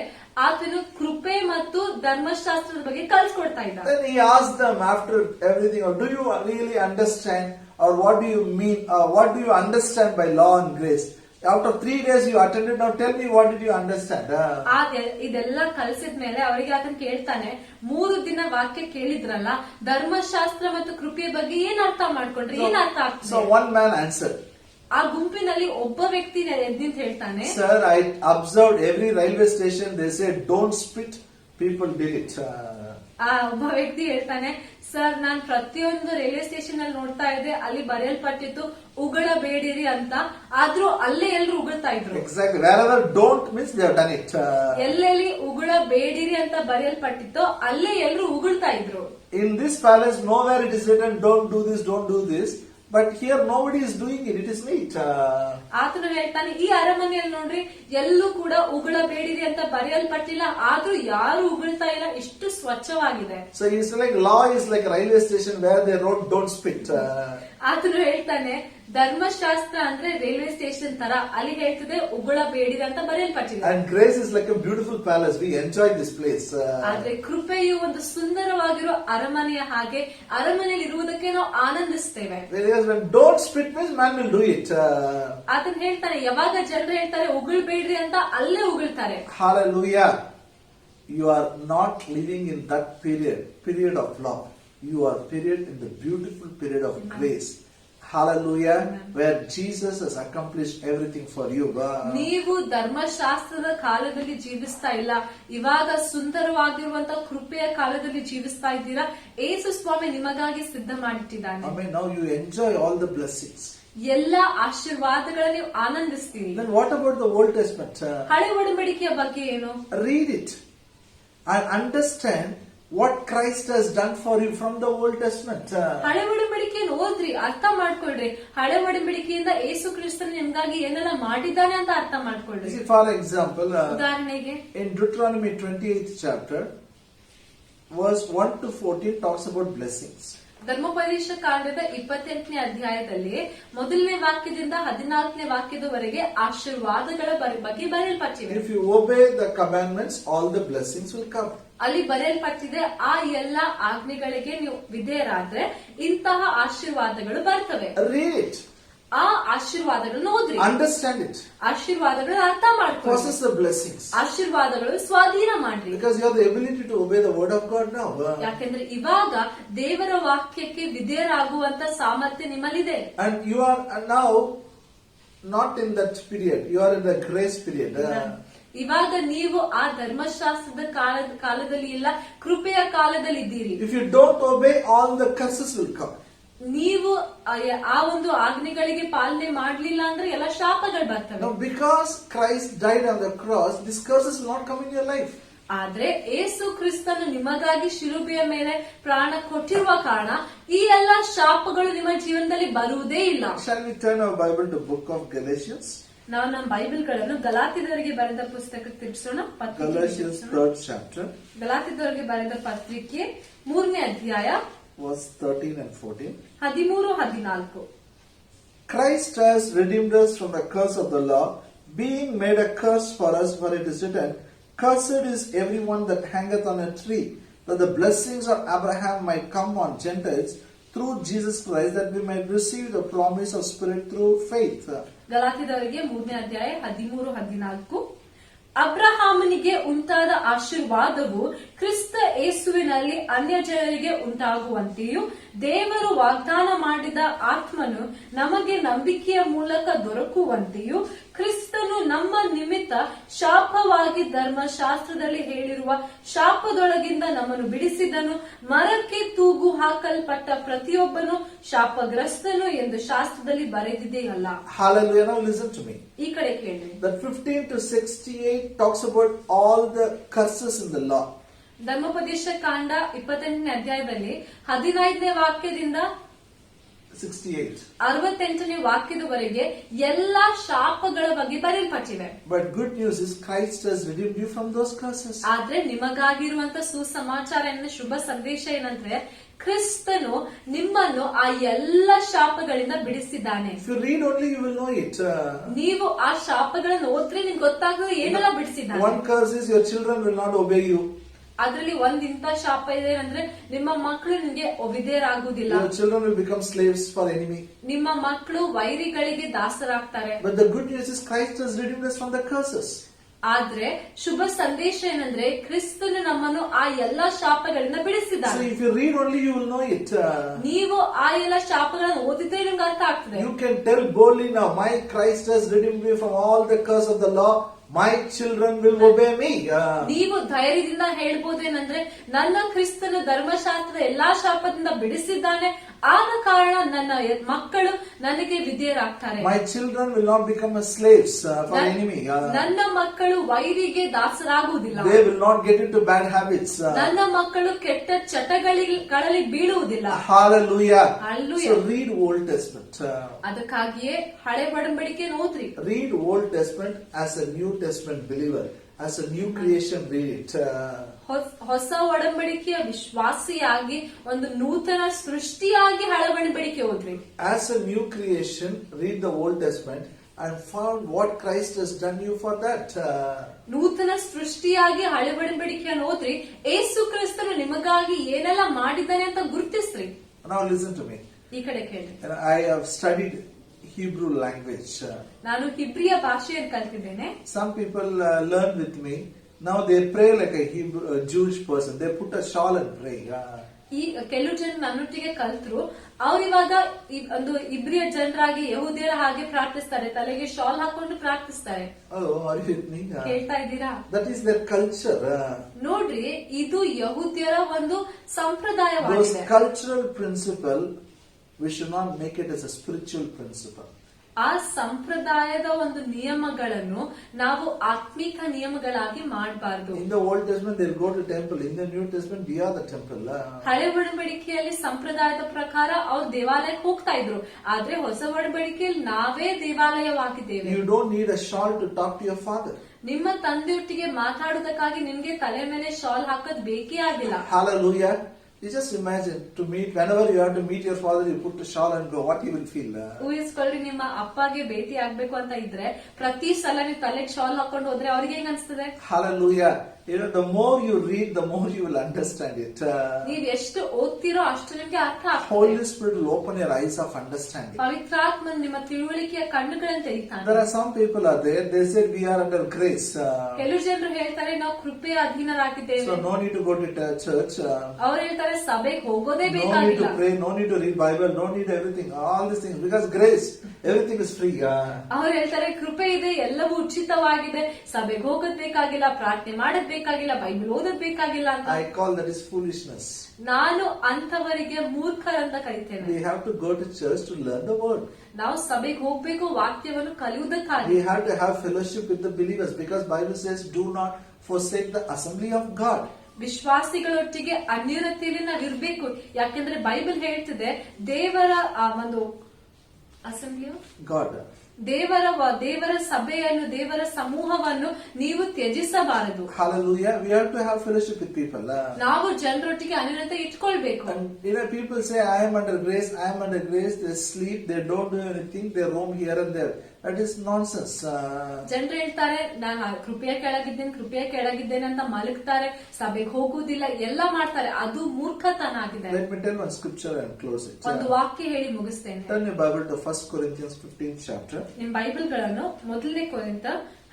ಆತನು ಕೃಪೆ ಮತ್ತು ಧರ್ಮಶಾಸ್ತ್ರದ ಬಗ್ಗೆ ಕಲಿಸ್ಕೊಡ್ತಾ ಇದ್ದ. Then he asked them after everything, do you really understand, or what do you mean, what do you understand by law and grace? After 3 days you attended, now tell me what did you understand? ಇದೆಲ್ಲ ಕಲಿಸಿದ್ಮೇಲೆ ಅವರಿಗೆ ಆತನ ಕೇಳ್ತಾನೆ, 3 ದಿನ ವಾಕ್ಯ ಕೇಳಿದ್ರಲ್ಲ, ಧರ್ಮಶಾಸ್ತ್ರ ಮತ್ತು ಕೃಪೆಯ ಬಗ್ಗೆ ಏನ್ ಅರ್ಥ ಮಾಡ್ಕೊಂಡ್ರಿ, ಏನ್ ಅರ್ಥ ಆಗ್ತದೆ? So one man answered. ಆ ಗುಂಪಿನಲ್ಲಿ ಒಬ್ಬ ವ್ಯಕ್ತಿ ಎದ್ದಿಂತ ಹೇಳ್ತಾನೆ, Sir, I observed every railway station they said don't spit, people did it. ಆ ಒಬ್ಬ ವ್ಯಕ್ತಿ ಹೇಳ್ತಾನೆ, ಸರ್ ನಾನ್ ಪ್ರತಿಯೊಂದು ರೈಲ್ವೆ ಸ್ಟೇಷನ್ ಅಲ್ಲಿ ನೋಡ್ತಾ ಇದ್ದೆ, ಅಲ್ಲಿ ಬರೆಯಲ್ಪಟ್ಟಿತ್ತು ಉಗಳಬೇಡಿರಿ ಅಂತ, ಆದ್ರೂ ಅಲ್ಲೇ ಎಲ್ರು ಉಗುಳ್ತಾ ಇದ್ರು. Exactly, wherever don't means they have done it. ಎಲ್ಲೆಲ್ಲಿ ಉಗಳಬೇಡಿರಿ ಅಂತ ಬರೆಯಲ್ಪಟ್ಟಿತ್ತೋ ಅಲ್ಲೇ ಎಲ್ರು ಉಗುಳ್ತಾ ಇದ್ರು. In this palace nowhere it is written don't do this, don't do this. But here nobody is doing it. It is neat. ಆತನು ಹೇಳ್ತಾನೆ, ಈ ಅರಮನೆಯಲ್ಲಿ ನೋಡ್ರಿ ಎಲ್ಲೂ ಕೂಡ ಉಗುಳಬೇಡಿರಿ ಅಂತ ಬರೆಯಲ್ಪಟ್ಟಿಲ್ಲ, ಆದ್ರೂ ಯಾರು ಉಗುಳ್ತಾ ಇಲ್ಲ, ಇಷ್ಟು ಸ್ವಚ್ಛವಾಗಿದೆ. So it's like law is like a railway station where they wrote don't spit. ಆತನು ಹೇಳ್ತಾನೆ, ಧರ್ಮಶಾಸ್ತ್ರ ಅಂದ್ರೆ ರೈಲ್ವೆ ಸ್ಟೇಷನ್ ತರ, ಅಲ್ಲಿ ಹೇಳ್ತದೆ ಉಗುಳಬೇಡಿರಿ ಅಂತ ಬರೆಯಲ್ಪಟ್ಟಿದೆ. And grace is like a beautiful palace. We enjoy this place. ಆದ್ರೆ ಕೃಪೆಯು ಒಂದು ಸುಂದರವಾಗಿರೋ ಅರಮನೆಯ ಹಾಗೆ, ಅರಮನೆಯಲ್ಲಿ ಇರುವುದಕ್ಕೆ ನಾವು ಆನಂದಿಸ್ತೇವೆ. Whereas when don't spit means man will do it. ಆತನು ಹೇಳ್ತಾನೆ, ಯಾವಾಗ ಜನರು ಹೇಳ್ತಾರೆ ಉಗುಳ್ಬೇಡ್ರಿ ಅಂತ ಅಲ್ಲೇ ಉಗುಳ್ತಾರೆ. Hallelujah. You are not living in that period of law. You are in the beautiful period of grace. Hallelujah. Where Jesus has accomplished everything for you. ನೀವು ಧರ್ಮಶಾಸ್ತ್ರದ ಕಾಲದಲ್ಲಿ ಜೀವಿಸ್ತಾ ಇಲ್ಲ, ಇವಾಗ ಸುಂದರವಾಗಿರುವಂತ ಕೃಪೆಯ ಕಾಲದಲ್ಲಿ ಜೀವಿಸ್ತಾ ಇದ್ದೀರಾ. ಯೇಸು ಸ್ವಾಮಿ ನಿಮಗಾಗಿ ಸಿದ್ಧ ಮಾಡಿಟ್ಟಿದ್ದಾನೆ. Amen. Now you enjoy all the blessings. ಎಲ್ಲ ಆಶೀರ್ವಾದಗಳನ್ನು ನೀವು ಆನಂದಿಸ್ತೀರಿ. Then what about the Old Testament? ಹಳೆ ಒಡಂಬಡಿಕೆಯ ಬಗ್ಗೆ ಏನು? Read it and understand what Christ has done for you from the Old Testament. ಹಳೆ ಒಡಂಬಡಿಕೆಯನ್ನು ಓದ್ರಿ, ಅರ್ಥ ಮಾಡ್ಕೊಳ್ರಿ. ಹಳೆ ಒಡಂಬಡಿಕೆಯಿಂದ ಯೇಸು ಕ್ರಿಸ್ತನು ನಿಮ್ಗಾಗಿ ಏನೆಲ್ಲ ಮಾಡಿದ್ದಾನೆ ಅಂತ ಅರ್ಥ ಮಾಡ್ಕೊಳ್ರಿ. For example, ಉದಾಹರಣೆಗೆ in Deuteronomy 28th chapter, verse 1 to 14 talks about blessings. ಧರ್ಮೋಪದೇಶ ಕಾಂಡದ 28ನೇ ಅಧ್ಯಾಯದಲ್ಲಿ 1ನೇ ವಾಕ್ಯದಿಂದ 14ನೇ ವಾಕ್ಯದವರೆಗೆ ಆಶೀರ್ವಾದಗಳ ಬಗ್ಗೆ ಬರೆಯಲ್ಪಟ್ಟಿದೆ. If you obey the commandments, all the blessings will come. ಅಲ್ಲಿ ಬರೆಯಲ್ಪಟ್ಟಿದೆ, ಆ ಎಲ್ಲ ಆಜ್ಞೆಗಳಿಗೆ ನೀವು ವಿಧೇಯರಾದ್ರೆ ಇಂತಹ ಆಶೀರ್ವಾದಗಳು ಬರ್ತವೆ. Read it. ಆ ಆಶೀರ್ವಾದಗಳನ್ನು ಓದ್ರಿ, understand it, ಆಶೀರ್ವಾದಗಳನ್ನು ಅರ್ಥ ಮಾಡ್ಕೊಳ್ಳಿ, possess the blessings, ಆಶೀರ್ವಾದಗಳು ಸ್ವಾಧೀನ ಮಾಡ್ರಿ. because you have the ability to obey the word of God now. ಯಾಕೆಂದ್ರೆ ಇವಾಗ ದೇವರ ವಾಕ್ಯಕ್ಕೆ ವಿಧೇಯರಾಗುವಂತ ಸಾಮರ್ಥ್ಯ ನಿಮ್ಮಲ್ಲಿದೆ. And you are now not in that period, you are in the grace period. ಇವಾಗ ನೀವು ಆ ಧರ್ಮಶಾಸ್ತ್ರದ ಕಾಲದಲ್ಲಿ ಇಲ್ಲ, ಕೃಪೆಯ ಕಾಲದಲ್ಲಿ ಇದ್ದೀರಿ. If you don't obey, all the curses will come. ನೀವು ಆ ಒಂದು ಆಜ್ಞೆಗಳಿಗೆ ಪಾಲನೆ ಮಾಡ್ಲಿಲ್ಲ ಅಂದ್ರೆ ಎಲ್ಲ ಶಾಪಗಳು ಬರ್ತವೆ. Now because Christ died on the cross, these curses will not come in your life. ಆದ್ರೆ ಯೇಸು ಕ್ರಿಸ್ತನು ನಿಮಗಾಗಿ ಶಿಲುಬೆಯ ಮೇಲೆ ಪ್ರಾಣ ಕೊಟ್ಟಿರುವ ಕಾರಣ ಈ ಎಲ್ಲ ಶಾಪಗಳು ನಿಮ್ಮ ಜೀವನದಲ್ಲಿ ಬರುವುದೇ ಇಲ್ಲ. Shall we turn our Bible to book of Galatians? ನಾವು ನಮ್ಮ ಬೈಬಲ್ ಗಳನ್ನು ಗಲಾತಿದವರಿಗೆ ಬರೆದ ಪುಸ್ತಕಕ್ಕೆ ತಿರ್ಗಿಸೋಣ. Galatians 3rd chapter, ಗಲಾತಿದವರಿಗೆ ಬರೆದ ಪತ್ರಿಕೆ 3ನೇ ಅಧ್ಯಾಯ verse 13 and 14. 13-14. Christ has redeemed us from the curse of the law, being made a curse for us, for it is written, Cursed is everyone that hangeth on a tree, that the blessings of Abraham might come on Gentiles through Jesus Christ, that we might receive the promise of Spirit through faith. ಗಲಾತಿದವರಿಗೆ 3ನೇ ಅಧ್ಯಾಯ 13-14. ಅಬ್ರಹಾಮನಿಗೆ ಉಂಟಾದ ಆಶೀರ್ವಾದವು ಕ್ರಿಸ್ತ ಯೇಸುವಿನಲ್ಲಿ ಅನ್ಯ ಜನರಿಗೆ ಉಂಟಾಗುವಂತೆಯೂ ದೇವರು ವಾಗ್ದಾನ ಮಾಡಿದ ಆತ್ಮನು ನಮಗೆ ನಂಬಿಕೆಯ ಮೂಲಕ ದೊರಕುವಂತೆಯೂ ಕ್ರಿಸ್ತನು ನಮ್ಮ ನಿಮಿತ್ತ ಶಾಪವಾಗಿ ಧರ್ಮಶಾಸ್ತ್ರದಲ್ಲಿ ಹೇಳಿರುವ ಶಾಪದೊಳಗಿಂದ ನಮ್ಮನ್ನು ಬಿಡಿಸಿದನು. ಮರಕ್ಕೆ ತೂಗು ಹಾಕಲ್ಪಟ್ಟ ಪ್ರತಿಯೊಬ್ಬನು ಶಾಪಗ್ರಸ್ತನು ಎಂದು ಶಾಸ್ತ್ರದಲ್ಲಿ ಬರೆದಿದೆಯಲ್ಲ. Hallelujah. Now listen to me. ಈ ಕಡೆ ಕೇಳಿ. That 15 to 68 talks about all the curses in the law. ಧರ್ಮೋಪದೇಶ ಕಾಂಡ 28ನೇ ಅಧ್ಯಾಯದಲ್ಲಿ 15ನೇ ವಾಕ್ಯದಿಂದ 68ನೇ ವಾಕ್ಯದವರೆಗೆ ಎಲ್ಲಾ ಶಾಪಗಳ ಬಗ್ಗೆ ಬರೆಯಲ್ಪಟ್ಟಿವೆ. But good news is Christ has redeemed you from those curses. ಆದ್ರೆ ನಿಮಗಾಗಿರುವಂತ ಸುಸಮಾಚಾರ ಶುಭ ಸಂದೇಶ ಏನಂದ್ರೆ ಕ್ರಿಸ್ತನು ನಿಮ್ಮನ್ನು ಆ ಎಲ್ಲ ಶಾಪಗಳಿಂದ ಬಿಡಿಸಿದ್ದಾನೆ. If you read only, you will know it. ನೀವು ಆ ಶಾಪಗಳನ್ನು ಓದಿದ್ರೆ ನಿಮ್ಗೆ ಗೊತ್ತಾಗ್ತದೆ ಏನೆಲ್ಲ ಬಿಡಿಸಿದ್ದಾನೆ. One curse is your children will not obey you. ಅದ್ರಲ್ಲಿ ಇಂಥ ಶಾಪ ಇದೆ ಅಂದ್ರೆ ನಿಮ್ಮ ಮಕ್ಕಳು ನಿಮ್ಗೆ ವಿಧೇಯರಾಗುವುದಿಲ್ಲ. Your children will become slaves for enemy. ನಿಮ್ಮ ಮಕ್ಕಳು ವೈರಿಗಳಿಗೆ ದಾಸರಾಗ್ತಾರೆ. But the good news is Christ has redeemed us from the curses. ಆದ್ರೆ ಶುಭ ಸಂದೇಶ ಏನಂದ್ರೆ ಕ್ರಿಸ್ತನು ನಮ್ಮನ್ನು ಆ ಎಲ್ಲಾ ಶಾಪಗಳಿಂದ ಬಿಡಿಸಿದ್ದಾನೆ. So if you read only, you will know it. ನೀವು ಆ ಎಲ್ಲ ಶಾಪಗಳನ್ನು ಓದಿದ್ರೆ ನಿಮ್ಗೆ ಅರ್ಥ ಆಗ್ತದೆ. You can tell boldly now, my Christ has redeemed me from all the curse of the law. My children will obey me. ನೀವು ಧೈರ್ಯದಿಂದ ಹೇಳ್ಬೋದೇನಂದ್ರೆ ನನ್ನ ಕ್ರಿಸ್ತನ ಧರ್ಮಶಾಸ್ತ್ರದ ಎಲ್ಲಾ ಶಾಪದಿಂದ ಬಿಡಿಸಿದ್ದಾನೆ, ಆದ ಕಾರಣ ನನ್ನ ಮಕ್ಕಳು ನನಗೆ ವಿಧೇಯರಾಗ್ತಾರೆ. My children will not become a slaves for enemy. ನನ್ನ ಮಕ್ಕಳು ವೈರಿಗೆ ದಾಸರಾಗುವುದಿಲ್ಲ. They will not get into bad habits. ನನ್ನ ಮಕ್ಕಳು ಕೆಟ್ಟ ಚಟಗಳಲ್ಲಿ ಬೀಳುವುದಿಲ್ಲ. Hallelujah. Hallelujah. So read Old Testament. ಅದಕ್ಕಾಗಿಯೇ ಹಳೆ ಒಡಂಬಡಿಕೆ ಓದ್ರಿ. Read Old Testament as a New Testament believer, as a new creation. Read it. ಹೊಸ ಒಡಂಬಡಿಕೆಯ ವಿಶ್ವಾಸಿಯಾಗಿ ಒಂದು ನೂತನ ಸೃಷ್ಟಿಯಾಗಿ ಹಳೆ ಒಡಂಬಡಿಕೆ ಓದ್ರಿ. As a new creation, read the Old Testament and found what Christ has done you for that. ನೂತನ ಸೃಷ್ಟಿಯಾಗಿ ಹಳೆ ಒಡಂಬಡಿಕೆಯನ್ನು ಓದ್ರಿ. ಯೇಸು ಕ್ರಿಸ್ತನು ನಿಮಗಾಗಿ ಏನೆಲ್ಲ ಮಾಡಿದ್ದಾನೆ ಅಂತ ಗುರುತಿಸ್ರಿ. Now listen to me. ಈ ಕಡೆ ಕೇಳಿ. I have studied Hebrew language. ನಾನು ಹಿಬ್ರಿಯ ಭಾಷೆಯನ್ನು ಕಲ್ತಿದ್ದೇನೆ. Some people learn with me. Now they pray like a Jewish person. They put a shawl and pray. ಈ ಕೆಲವು ಜನ ನನ್ನೊಟ್ಟಿಗೆ ಕಲ್ತರು. ಅವ್ರಿವಾಗ ಒಂದು ಇಬ್ರಿಯ ಜನರಾಗಿ ಯಹೂದ್ಯರ ಹಾಗೆ ಪ್ರಾರ್ಥಿಸ್ತಾರೆ, ತಲೆಗೆ ಶಾಲ್ ಹಾಕೊಂಡು ಪ್ರಾರ್ಥಿಸ್ತಾರೆ. ಕೇಳ್ತಾ ಇದ್ದೀರಾ? That is their culture. ನೋಡ್ರಿ, ಇದು ಯಹೂದ್ಯರ ಒಂದು ಸಂಪ್ರದಾಯವಾಗಿದೆ. Those cultural principle, we should not make it as a spiritual principle. ಆ ಸಂಪ್ರದಾಯದ ಒಂದು ನಿಯಮಗಳನ್ನು ನಾವು ಆತ್ಮಿಕ ನಿಯಮಗಳಾಗಿ ಮಾಡಬಾರದು. In the Old Testament they'll go to temple. In the New Testament we are the temple. ಹಳೆ ಒಡಂಬಡಿಕೆಯಲ್ಲಿ ಸಂಪ್ರದಾಯದ ಪ್ರಕಾರ ಅವ್ರು ದೇವಾಲಯಕ್ಕೆ ಹೋಗ್ತಾ ಇದ್ರು, ಆದ್ರೆ ಹೊಸ ಒಡಂಬಡಿಕೆಯಲ್ಲಿ ನಾವೇ ದೇವಾಲಯವಾಗಿದ್ದೇವೆ. You don't need a shawl to talk to your father. ನಿಮ್ಮ ತಂದೆಯೊಟ್ಟಿಗೆ ಮಾತಾಡುವುದಕ್ಕಾಗಿ ನಿಮ್ಗೆ ತಲೆ ಮೇಲೆ ಶಾಲ್ ಹಾಕೋದ್ ಬೇಕೇ ಆಗಿಲ್ಲ. Hallelujah. You just imagine to meet, whenever you have to meet your father, you put a shawl and go, what you will feel. ಊಹಿಸ್ಕೊಳ್ಳಿ, ನಿಮ್ಮ ಅಪ್ಪಗೆ ಭೇಟಿ ಆಗ್ಬೇಕು ಅಂತ ಇದ್ರೆ ಪ್ರತಿ ಸಲ ನೀವು ತಲೆಗೆ ಶಾಲ್ ಹಾಕೊಂಡು ಹೋದ್ರೆ ಅವ್ರಿಗೆ ಹೆಂಗ್ ಅನ್ಸ್ತದೆ? Hallelujah. You know, the more you read, the more you will understand it. ನೀವ್ ಎಷ್ಟು ಓದ್ತಿರೋ ಅಷ್ಟು ನಿಮ್ಗೆ ಅರ್ಥ ಆಗ್ತದೆ. Holy Spirit will open your eyes of understanding. ಪವಿತ್ರಾತ್ಮ ನಿಮ್ಮ ತಿಳುವಳಿಕೆಯ ಕಣ್ಣುಗಳನ್ನು ತೆರೀತಾನೆ. There are some people are there, they said we are under grace. ಕೆಲವು ಜನರು ಹೇಳ್ತಾರೆ ನಾವು ಕೃಪೆಯ ಅಧೀನರಾಗಿದ್ದೇವೆ. So no need to go to church. ಅವ್ರು ಹೇಳ್ತಾರೆ ಸಭೆಗೆ ಹೋಗೋದೇ No need ಬೇಕಾಗಿಲ್ಲ. to pray, no need to read Bible, no need everything, all these things, because grace, everything is free. ಅವ್ರು ಹೇಳ್ತಾರೆ ಕೃಪೆ ಇದೆ, ಎಲ್ಲವೂ ಉಚಿತವಾಗಿದೆ, ಸಭೆಗೆ ಹೋಗೋದ್ ಬೇಕಾಗಿಲ್ಲ, ಪ್ರಾರ್ಥನೆ ಮಾಡೋದ್ ಬೇಕಾಗಿಲ್ಲ, ಬೈಬಲ್ ಓದೋದ್ ಬೇಕಾಗಿಲ್ಲ ಅಂತ. I call that is foolishness. ನಾನು ಅಂತವರಿಗೆ ಮೂರ್ಖರಂತ ಕರಿತೇನೆ. We have to go to church to learn the word. ನಾವು ಸಭೆಗೆ ಹೋಗ್ಬೇಕು ವಾಕ್ಯವನ್ನು ಕಲಿಯುವುದಕ್ಕಾಗಿ. We have to have fellowship with the believers, because Bible says do not forsake the assembly of God. ವಿಶ್ವಾಸಿಗಳೊಟ್ಟಿಗೆ ಅನ್ಯೋನ್ಯತೆಯಲ್ಲಿ ನಾವು ಇರ್ಬೇಕು, ಯಾಕೆಂದ್ರೆ Bible ಹೇಳ್ತಿದೆ ದೇವರ ಒಂದು ಅಸೆಂಬ್ಲಿ God. ದೇವರ ಸಭೆಯನ್ನು, ದೇವರ ಸಮೂಹವನ್ನು ನೀವು ತ್ಯಜಿಸಬಾರದು. Hallelujah. We have to have fellowship with people. ನಾವು ಜನರೊಟ್ಟಿಗೆ ಅನ್ಯೋನ್ಯತೆ ಇಟ್ಕೊಳ್ಬೇಕು. And people say, I am under grace, I am under grace. They sleep, they don't do anything, they roam here and there. That is nonsense. ಜನರು ಹೇಳ್ತಾರೆ, ನಾನು ಕೃಪೆಯ ಕೆಳಗಿದ್ದೇನೆ ಅಂತ ಮಲಗ್ತಾರೆ, ಸಭೆಗೆ ಹೋಗುವುದಿಲ್ಲ, ಎಲ್ಲ ಮಾಡ್ತಾರೆ. ಅದು ಮೂರ್ಖತನ ಆಗಿದೆ. Let me tell one scripture and close it. ಒಂದು ವಾಕ್ಯ ಹೇಳಿ ಮುಗಿಸ್ತೇನೆ. Turn your Bible to 1 Corinthians 15th chapter. ನಿಮ್ ಬೈಬಲ್ ಗಳನ್ನು 1 ಕೊರಿಂಥ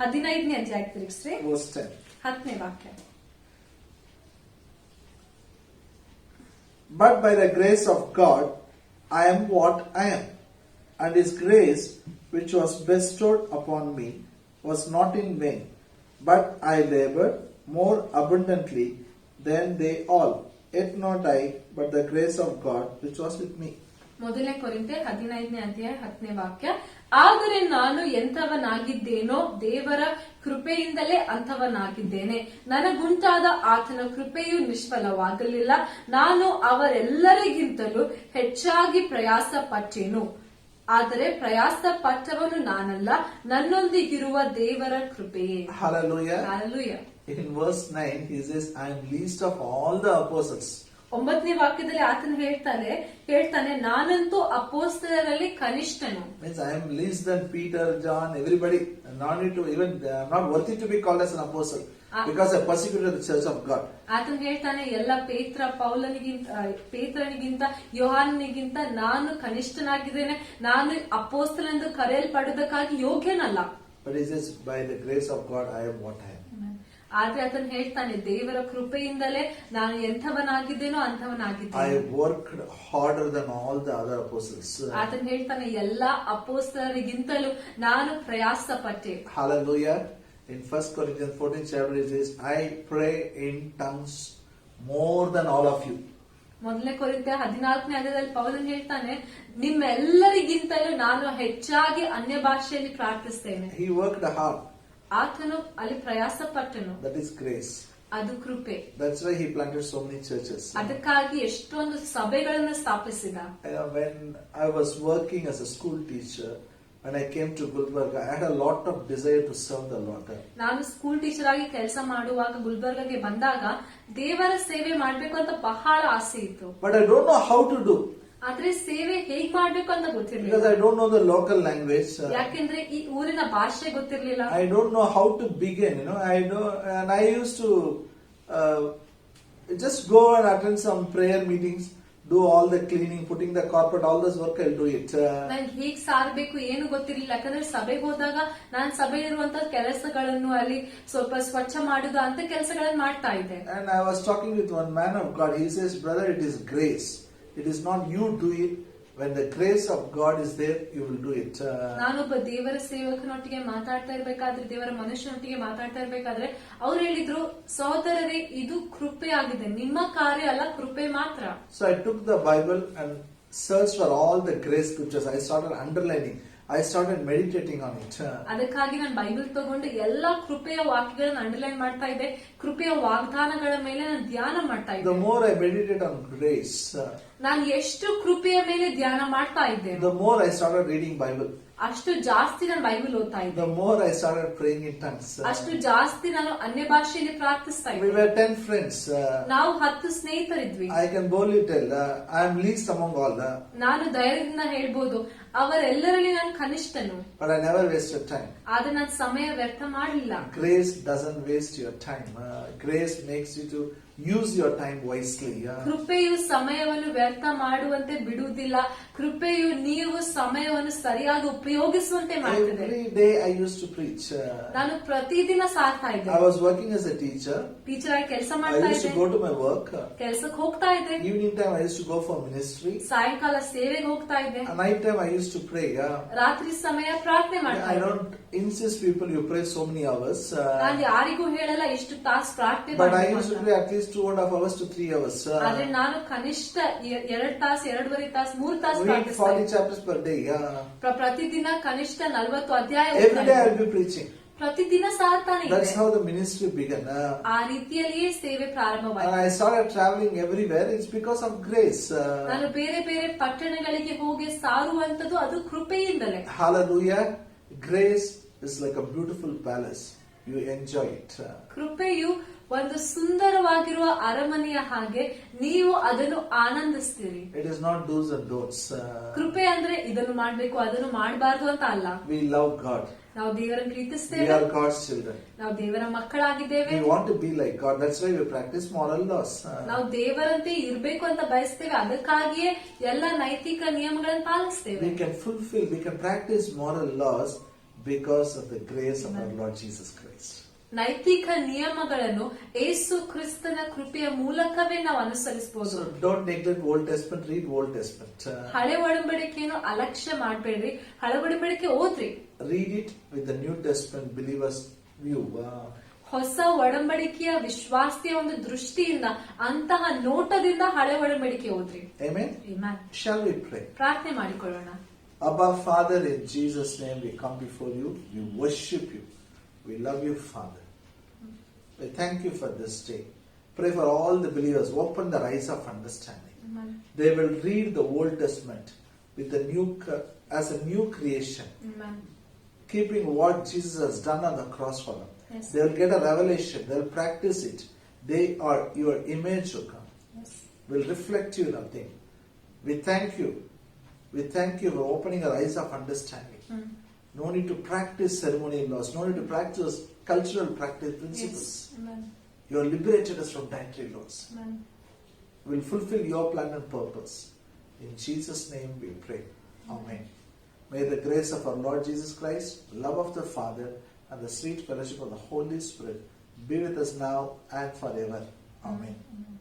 15ನೇ ಅಧ್ಯಾಯಕ್ಕೆ ತಿರುಗಿಸ್ರಿ. Verse 10. 10ನೇ ವಾಕ್ಯ. But by the grace of God, I am what I am. And His grace, which was bestowed upon me, was not in vain. But I labored more abundantly than they all. Yet not I, but the grace of God, which was with me. 1 ಕೊರಿಂಥ 15ನೇ ಅಧ್ಯಾಯ 10ನೇ ವಾಕ್ಯ. ಆದರೆ ನಾನು ಎಂಥವನಾಗಿದ್ದೇನೋ ದೇವರ ಕೃಪೆಯಿಂದಲೇ ಅಂಥವನಾಗಿದ್ದೇನೆ. ನನಗುಂಟಾದ ಆತನ ಕೃಪೆಯು ನಿಷ್ಫಲವಾಗಲಿಲ್ಲ. ನಾನು ಅವರೆಲ್ಲರಿಗಿಂತಲೂ ಹೆಚ್ಚಾಗಿ ಪ್ರಯಾಸ ಪಟ್ಟೆನು. ಆದರೆ ಪ್ರಯಾಸ ಪಟ್ಟವನು ನಾನಲ್ಲ, ನನ್ನೊಂದಿಗಿರುವ ದೇವರ ಕೃಪೆಯೇ. Hallelujah. Hallelujah. In verse 9, he says, I am least of all the apostles. 9ನೇ ವಾಕ್ಯದಲ್ಲಿ ಆತನು ಹೇಳ್ತಾನೆ, ನಾನಂತೂ ಅಪೊಸ್ತಲರಲ್ಲಿ ಕನಿಷ್ಠನು. Means I am least than Peter, John, everybody. Not need to even, not worthy to be called as an apostle. Because I persecuted the church of God. ಆತನು ಹೇಳ್ತಾನೆ, ಎಲ್ಲ ಪೇತ್ರನಿಗಿಂತ ಯೋಹಾನನಿಗಿಂತ ನಾನು ಕನಿಷ್ಠನಾಗಿದ್ದೇನೆ, ನಾನು ಅಪೊಸ್ತಲನೆಂದು ಕರೆಯಲ್ಪಡುವುದಕ್ಕಾಗಿ ಯೋಗ್ಯನಲ್ಲ. But he says, by the grace of God, I am what I am. ಆದ್ರೆ ಆತನು ಹೇಳ್ತಾನೆ, ದೇವರ ಕೃಪೆಯಿಂದಲೇ ನಾನು ಎಂಥವನಾಗಿದ್ದೇನೋ ಅಂಥವನಾಗಿದ್ದೇನೆ. I worked harder than all the other apostles. ಆತನು ಹೇಳ್ತಾನೆ, ಎಲ್ಲಾ ಅಪೊಸ್ತಲರಿಗಿಂತಲೂ ನಾನು ಪ್ರಯಾಸ ಪಟ್ಟೆ. Hallelujah. In 1 Corinthians 14th chapter it says, I pray in tongues more than all of you. 1 ಕೊರಿಂಥ 14ನೇ ಅಧ್ಯಾಯದಲ್ಲಿ ಪೌಲನು ಹೇಳ್ತಾನೆ, ನಿಮ್ಮೆಲ್ಲರಿಗಿಂತಲೂ ನಾನು ಹೆಚ್ಚಾಗಿ ಅನ್ಯ ಭಾಷೆಯಲ್ಲಿ ಪ್ರಾರ್ಥಿಸ್ತೇನೆ. He worked hard. ಆತನು ಅಲ್ಲಿ ಪ್ರಯಾಸ ಪಟ್ಟನು. That is grace. ಅದು ಕೃಪೆ. That's why he planted so many churches. ಅದಕ್ಕಾಗಿ ಎಷ್ಟೊಂದು ಸಭೆಗಳನ್ನು ಸ್ಥಾಪಿಸಿದ. When I was working as a school teacher, when I came to Gulbarga, I had a lot of desire to serve the Lord. ನಾನು school teacher ಆಗಿ ಕೆಲಸ ಮಾಡುವಾಗ ಗುಲ್ಬರ್ಗಾಗೆ ಬಂದಾಗ ದೇವರ ಸೇವೆ ಮಾಡ್ಬೇಕು ಅಂತ ಬಹಳ ಆಸೆ ಇತ್ತು. But I don't know how to do. ಆದ್ರೆ ಸೇವೆ ಹೇಗ್ ಮಾಡ್ಬೇಕು ಅಂತ Because ಗೊತ್ತಿರ್ಲಿಲ್ಲ. I don't know the local language. ಯಾಕೆಂದ್ರೆ ಈ ಊರಿನ ಭಾಷೆ ಗೊತ್ತಿರ್ಲಿಲ್ಲ. I don't know how to begin, and I used to just go and attend some prayer meetings, do all the cleaning, putting the carpet, all this work I'll do it. ನಂಗೆ ಹೇಗ್ ಸಾರ್ಬೇಕು ಏನು ಗೊತ್ತಿರ್ಲಿಲ್ಲ. ಯಾಕಂದ್ರೆ ಸಭೆಗೆ ಹೋದಾಗ ನಾನು ಸಭೆಯಲ್ಲಿರುವಂತ ಕೆಲಸಗಳನ್ನು ಅಲ್ಲಿ ಸ್ವಲ್ಪ ಸ್ವಚ್ಛ ಮಾಡುದು ಅಂತ ಕೆಲಸಗಳನ್ನು ಮಾಡ್ತಾ ಇದ್ದೆ. And I was talking with one man of God. He says, brother, it is grace. It is not you do it. When the grace of God is there, you will do it. ನಾನೊಬ್ಬ ದೇವರ ಸೇವಕನೊಟ್ಟಿಗೆ ಮಾತಾಡ್ತಾ ಇರ್ಬೇಕಾದ್ರೆ, ದೇವರ ಮನುಷ್ಯನೊಟ್ಟಿಗೆ ಮಾತಾಡ್ತಾ ಇರ್ಬೇಕಾದ್ರೆ ಅವ್ರು ಹೇಳಿದ್ರು, ಸಹೋದರರೇ, ಇದು ಕೃಪೆ ಆಗಿದೆ, ನಿಮ್ಮ ಕಾರ್ಯ ಅಲ್ಲ, ಕೃಪೆ ಮಾತ್ರ. So I took the Bible and searched for all the grace scriptures. I started underlining. I started meditating on it. ಅದಕ್ಕಾಗಿ ನಾನು ಬೈಬಲ್ ತಗೊಂಡು ಎಲ್ಲಾ ಕೃಪೆಯ ವಾಕ್ಯಗಳನ್ನು ಅಂಡರ್ಲೈನ್ ಮಾಡ್ತಾ ಇದ್ದೆ. ಕೃಪೆಯ ವಾಗ್ದಾನಗಳ ಮೇಲೆ ನಾನು ಧ್ಯಾನ ಮಾಡ್ತಾ ಇದ್ದೆ. The more I meditate on grace, ನಾನು ಎಷ್ಟು ಕೃಪೆಯ ಮೇಲೆ ಧ್ಯಾನ ಮಾಡ್ತಾ ಇದ್ದೆ, the more I started reading Bible. ಅಷ್ಟು ಜಾಸ್ತಿ ನಾನು ಬೈಬಲ್ ಓದ್ತಾ ಇದ್ದೆ. The more I started praying in tongues. ಅಷ್ಟು ಜಾಸ್ತಿ ನಾನು ಅನ್ಯ ಭಾಷೆಯಲ್ಲಿ ಪ್ರಾರ್ಥಿಸ್ತಾ We ಇದ್ದೆ. were 10 friends. ನಾವು 10 ಸ್ನೇಹಿತರಿದ್ವಿ. I can boldly tell, I am least among all. ನಾನು ಧೈರ್ಯದಿಂದ ಹೇಳ್ಬೋದು, ಅವರೆಲ್ಲರಲ್ಲಿ ನಾನು ಕನಿಷ್ಠನು. But I never wasted time. ಆದ್ರೆ ನಾನು ಸಮಯ ವ್ಯರ್ಥ ಮಾಡಲಿಲ್ಲ. Grace doesn't waste your time. Grace makes you to use your time wisely. ಕೃಪೆಯು ಸಮಯವನ್ನು ವ್ಯರ್ಥ ಮಾಡುವಂತೆ ಬಿಡುವುದಿಲ್ಲ. ಕೃಪೆಯು ನೀವು ಸಮಯವನ್ನು ಸರಿಯಾಗಿ ಉಪಯೋಗಿಸುವಂತೆ ಮಾಡುತ್ತದೆ. Every day I used to preach. ನಾನು ಪ್ರತಿದಿನ ಸಾರ್ತಾ ಇದ್ದೆ. I was working as a teacher. Teacher ಆಗಿ ಕೆಲಸ I ಮಾಡ್ತಾ used to ಇದ್ದೆ. go to my work. ಕೆಲ್ಸಕ್ಕೆ ಹೋಗ್ತಾ ಇದ್ದೆ. Evening time I used to go for ministry. ಸಾಯಂಕಾಲ ಸೇವೆಗೆ ಹೋಗ್ತಾ ಇದ್ದೆ. At night time I used to pray. ರಾತ್ರಿ ಸಮಯ ಪ್ರಾರ್ಥನೆ ಮಾಡ್ತಾ I ಇದ್ದೆ. don't insist people you pray so many hours. ನಾನು ಯಾರಿಗೂ ಹೇಳಲ್ಲ ಇಷ್ಟು ತಾಸು ಪ್ರಾರ್ಥನೆ But I ಮಾಡ್ಬೇಕು used to ಅಂತ. pray at least 2.5 hours to 3 hours. ಆದ್ರೆ ನಾನು ಕನಿಷ್ಠ 2 ತಾಸು 2.5 ತಾಸು 3 ತಾಸು Read ಪ್ರಾರ್ಥಿಸ್ತಾ 40 ಇದ್ದೆ. chapters per day. ಪ್ರತಿದಿನ ಕನಿಷ್ಠ 40 ಅಧ್ಯಾಯ Every day I will be preaching. ಪ್ರತಿದಿನ ಸಾರ್ತಾನೆ That's ಇದೆ. how the ministry began. ಆ ರೀತಿಯಲ್ಲಿಯೇ ಸೇವೆ ಪ್ರಾರಂಭವಾಯಿತು. And I started traveling everywhere. It's because of grace. ನಾನು ಬೇರೆ ಬೇರೆ ಪಟ್ಟಣಗಳಿಗೆ ಹೋಗಿ ಸಾರುವಂತದ್ದು ಅದು ಕೃಪೆಯಿಂದಲೇ. Hallelujah. Grace is like a beautiful palace. You enjoy it. ಕೃಪೆಯು ಒಂದು ಸುಂದರವಾಗಿರುವ ಅರಮನೆಯ ಹಾಗೆ ನೀವು ಅದನ್ನು ಆನಂದಿಸ್ತೀರಿ. It is not do's and don'ts. ಕೃಪೆ ಅಂದ್ರೆ ಇದನ್ನು ಮಾಡ್ಬೇಕು ಅದನ್ನು ಮಾಡಬಾರ್ದು ಅಂತ ಅಲ್ಲ. We love God. ನಾವು ದೇವರನ್ನು We ಪ್ರೀತಿಸ್ತೇವೆ. are God's children. ನಾವು ದೇವರ ಮಕ್ಕಳಾಗಿದ್ದೇವೆ. We want to be like God. That's why we practice moral laws. ನಾವು ದೇವರಂತೆ ಇರ್ಬೇಕು ಅಂತ ಬಯಸ್ತೇವೆ. ಅದಕ್ಕಾಗಿಯೇ ಎಲ್ಲ ನೈತಿಕ ನಿಯಮಗಳನ್ನು ಪಾಲಿಸ್ತೇವೆ. We can practice moral laws because of the grace of our Lord Jesus Christ. ನೈತಿಕ ನಿಯಮಗಳನ್ನು ಯೇಸು ಕ್ರಿಸ್ತನ ಕೃಪೆಯ ಮೂಲಕವೇ ನಾವು ಅನುಸರಿಸಬಹುದು. So don't neglect Old Testament. Read Old Testament. ಹಳೆ ಒಡಂಬಡಿಕೆಯನ್ನು ಅಲಕ್ಷ್ಯ ಮಾಡಬೇಡ್ರಿ. ಹಳೆ ಒಡಂಬಡಿಕೆ ಓದ್ರಿ. Read it with the New Testament believers' view. ಹೊಸ ಒಡಂಬಡಿಕೆಯ ವಿಶ್ವಾಸಿಯ ಒಂದು ದೃಷ್ಟಿಯಿಂದ ಅಂತಹ ನೋಟದಿಂದ ಹಳೆ ಒಡಂಬಡಿಕೆ ಓದ್ರಿ. Amen. Amen. Shall we pray? ಪ್ರಾರ್ಥನೆ ಮಾಡಿಕೊಳ್ಳೋಣ. Abba Father, in Jesus' name we come before you. We worship you. We love you, Father. We thank you for this day. Pray for all the believers. Open the eyes of understanding. Amen. They will read the Old Testament with as a new creation, Amen. keeping what Jesus has done on the cross for them. Yes. They will get a revelation. They will practice it. They are your image, O God. Yes. Will reflect you nothing. We thank you. We thank you for opening our eyes of understanding. No need to practice ceremonial laws. No need to practice cultural practice principles. Yes. Amen. You have liberated us from dietary laws. Amen. We will fulfill your plan and purpose. In Jesus' name we pray. Amen. May the grace of our Lord Jesus Christ, love of the Father, and the sweet fellowship of the Holy Spirit be with us now and forever. Amen. Amen.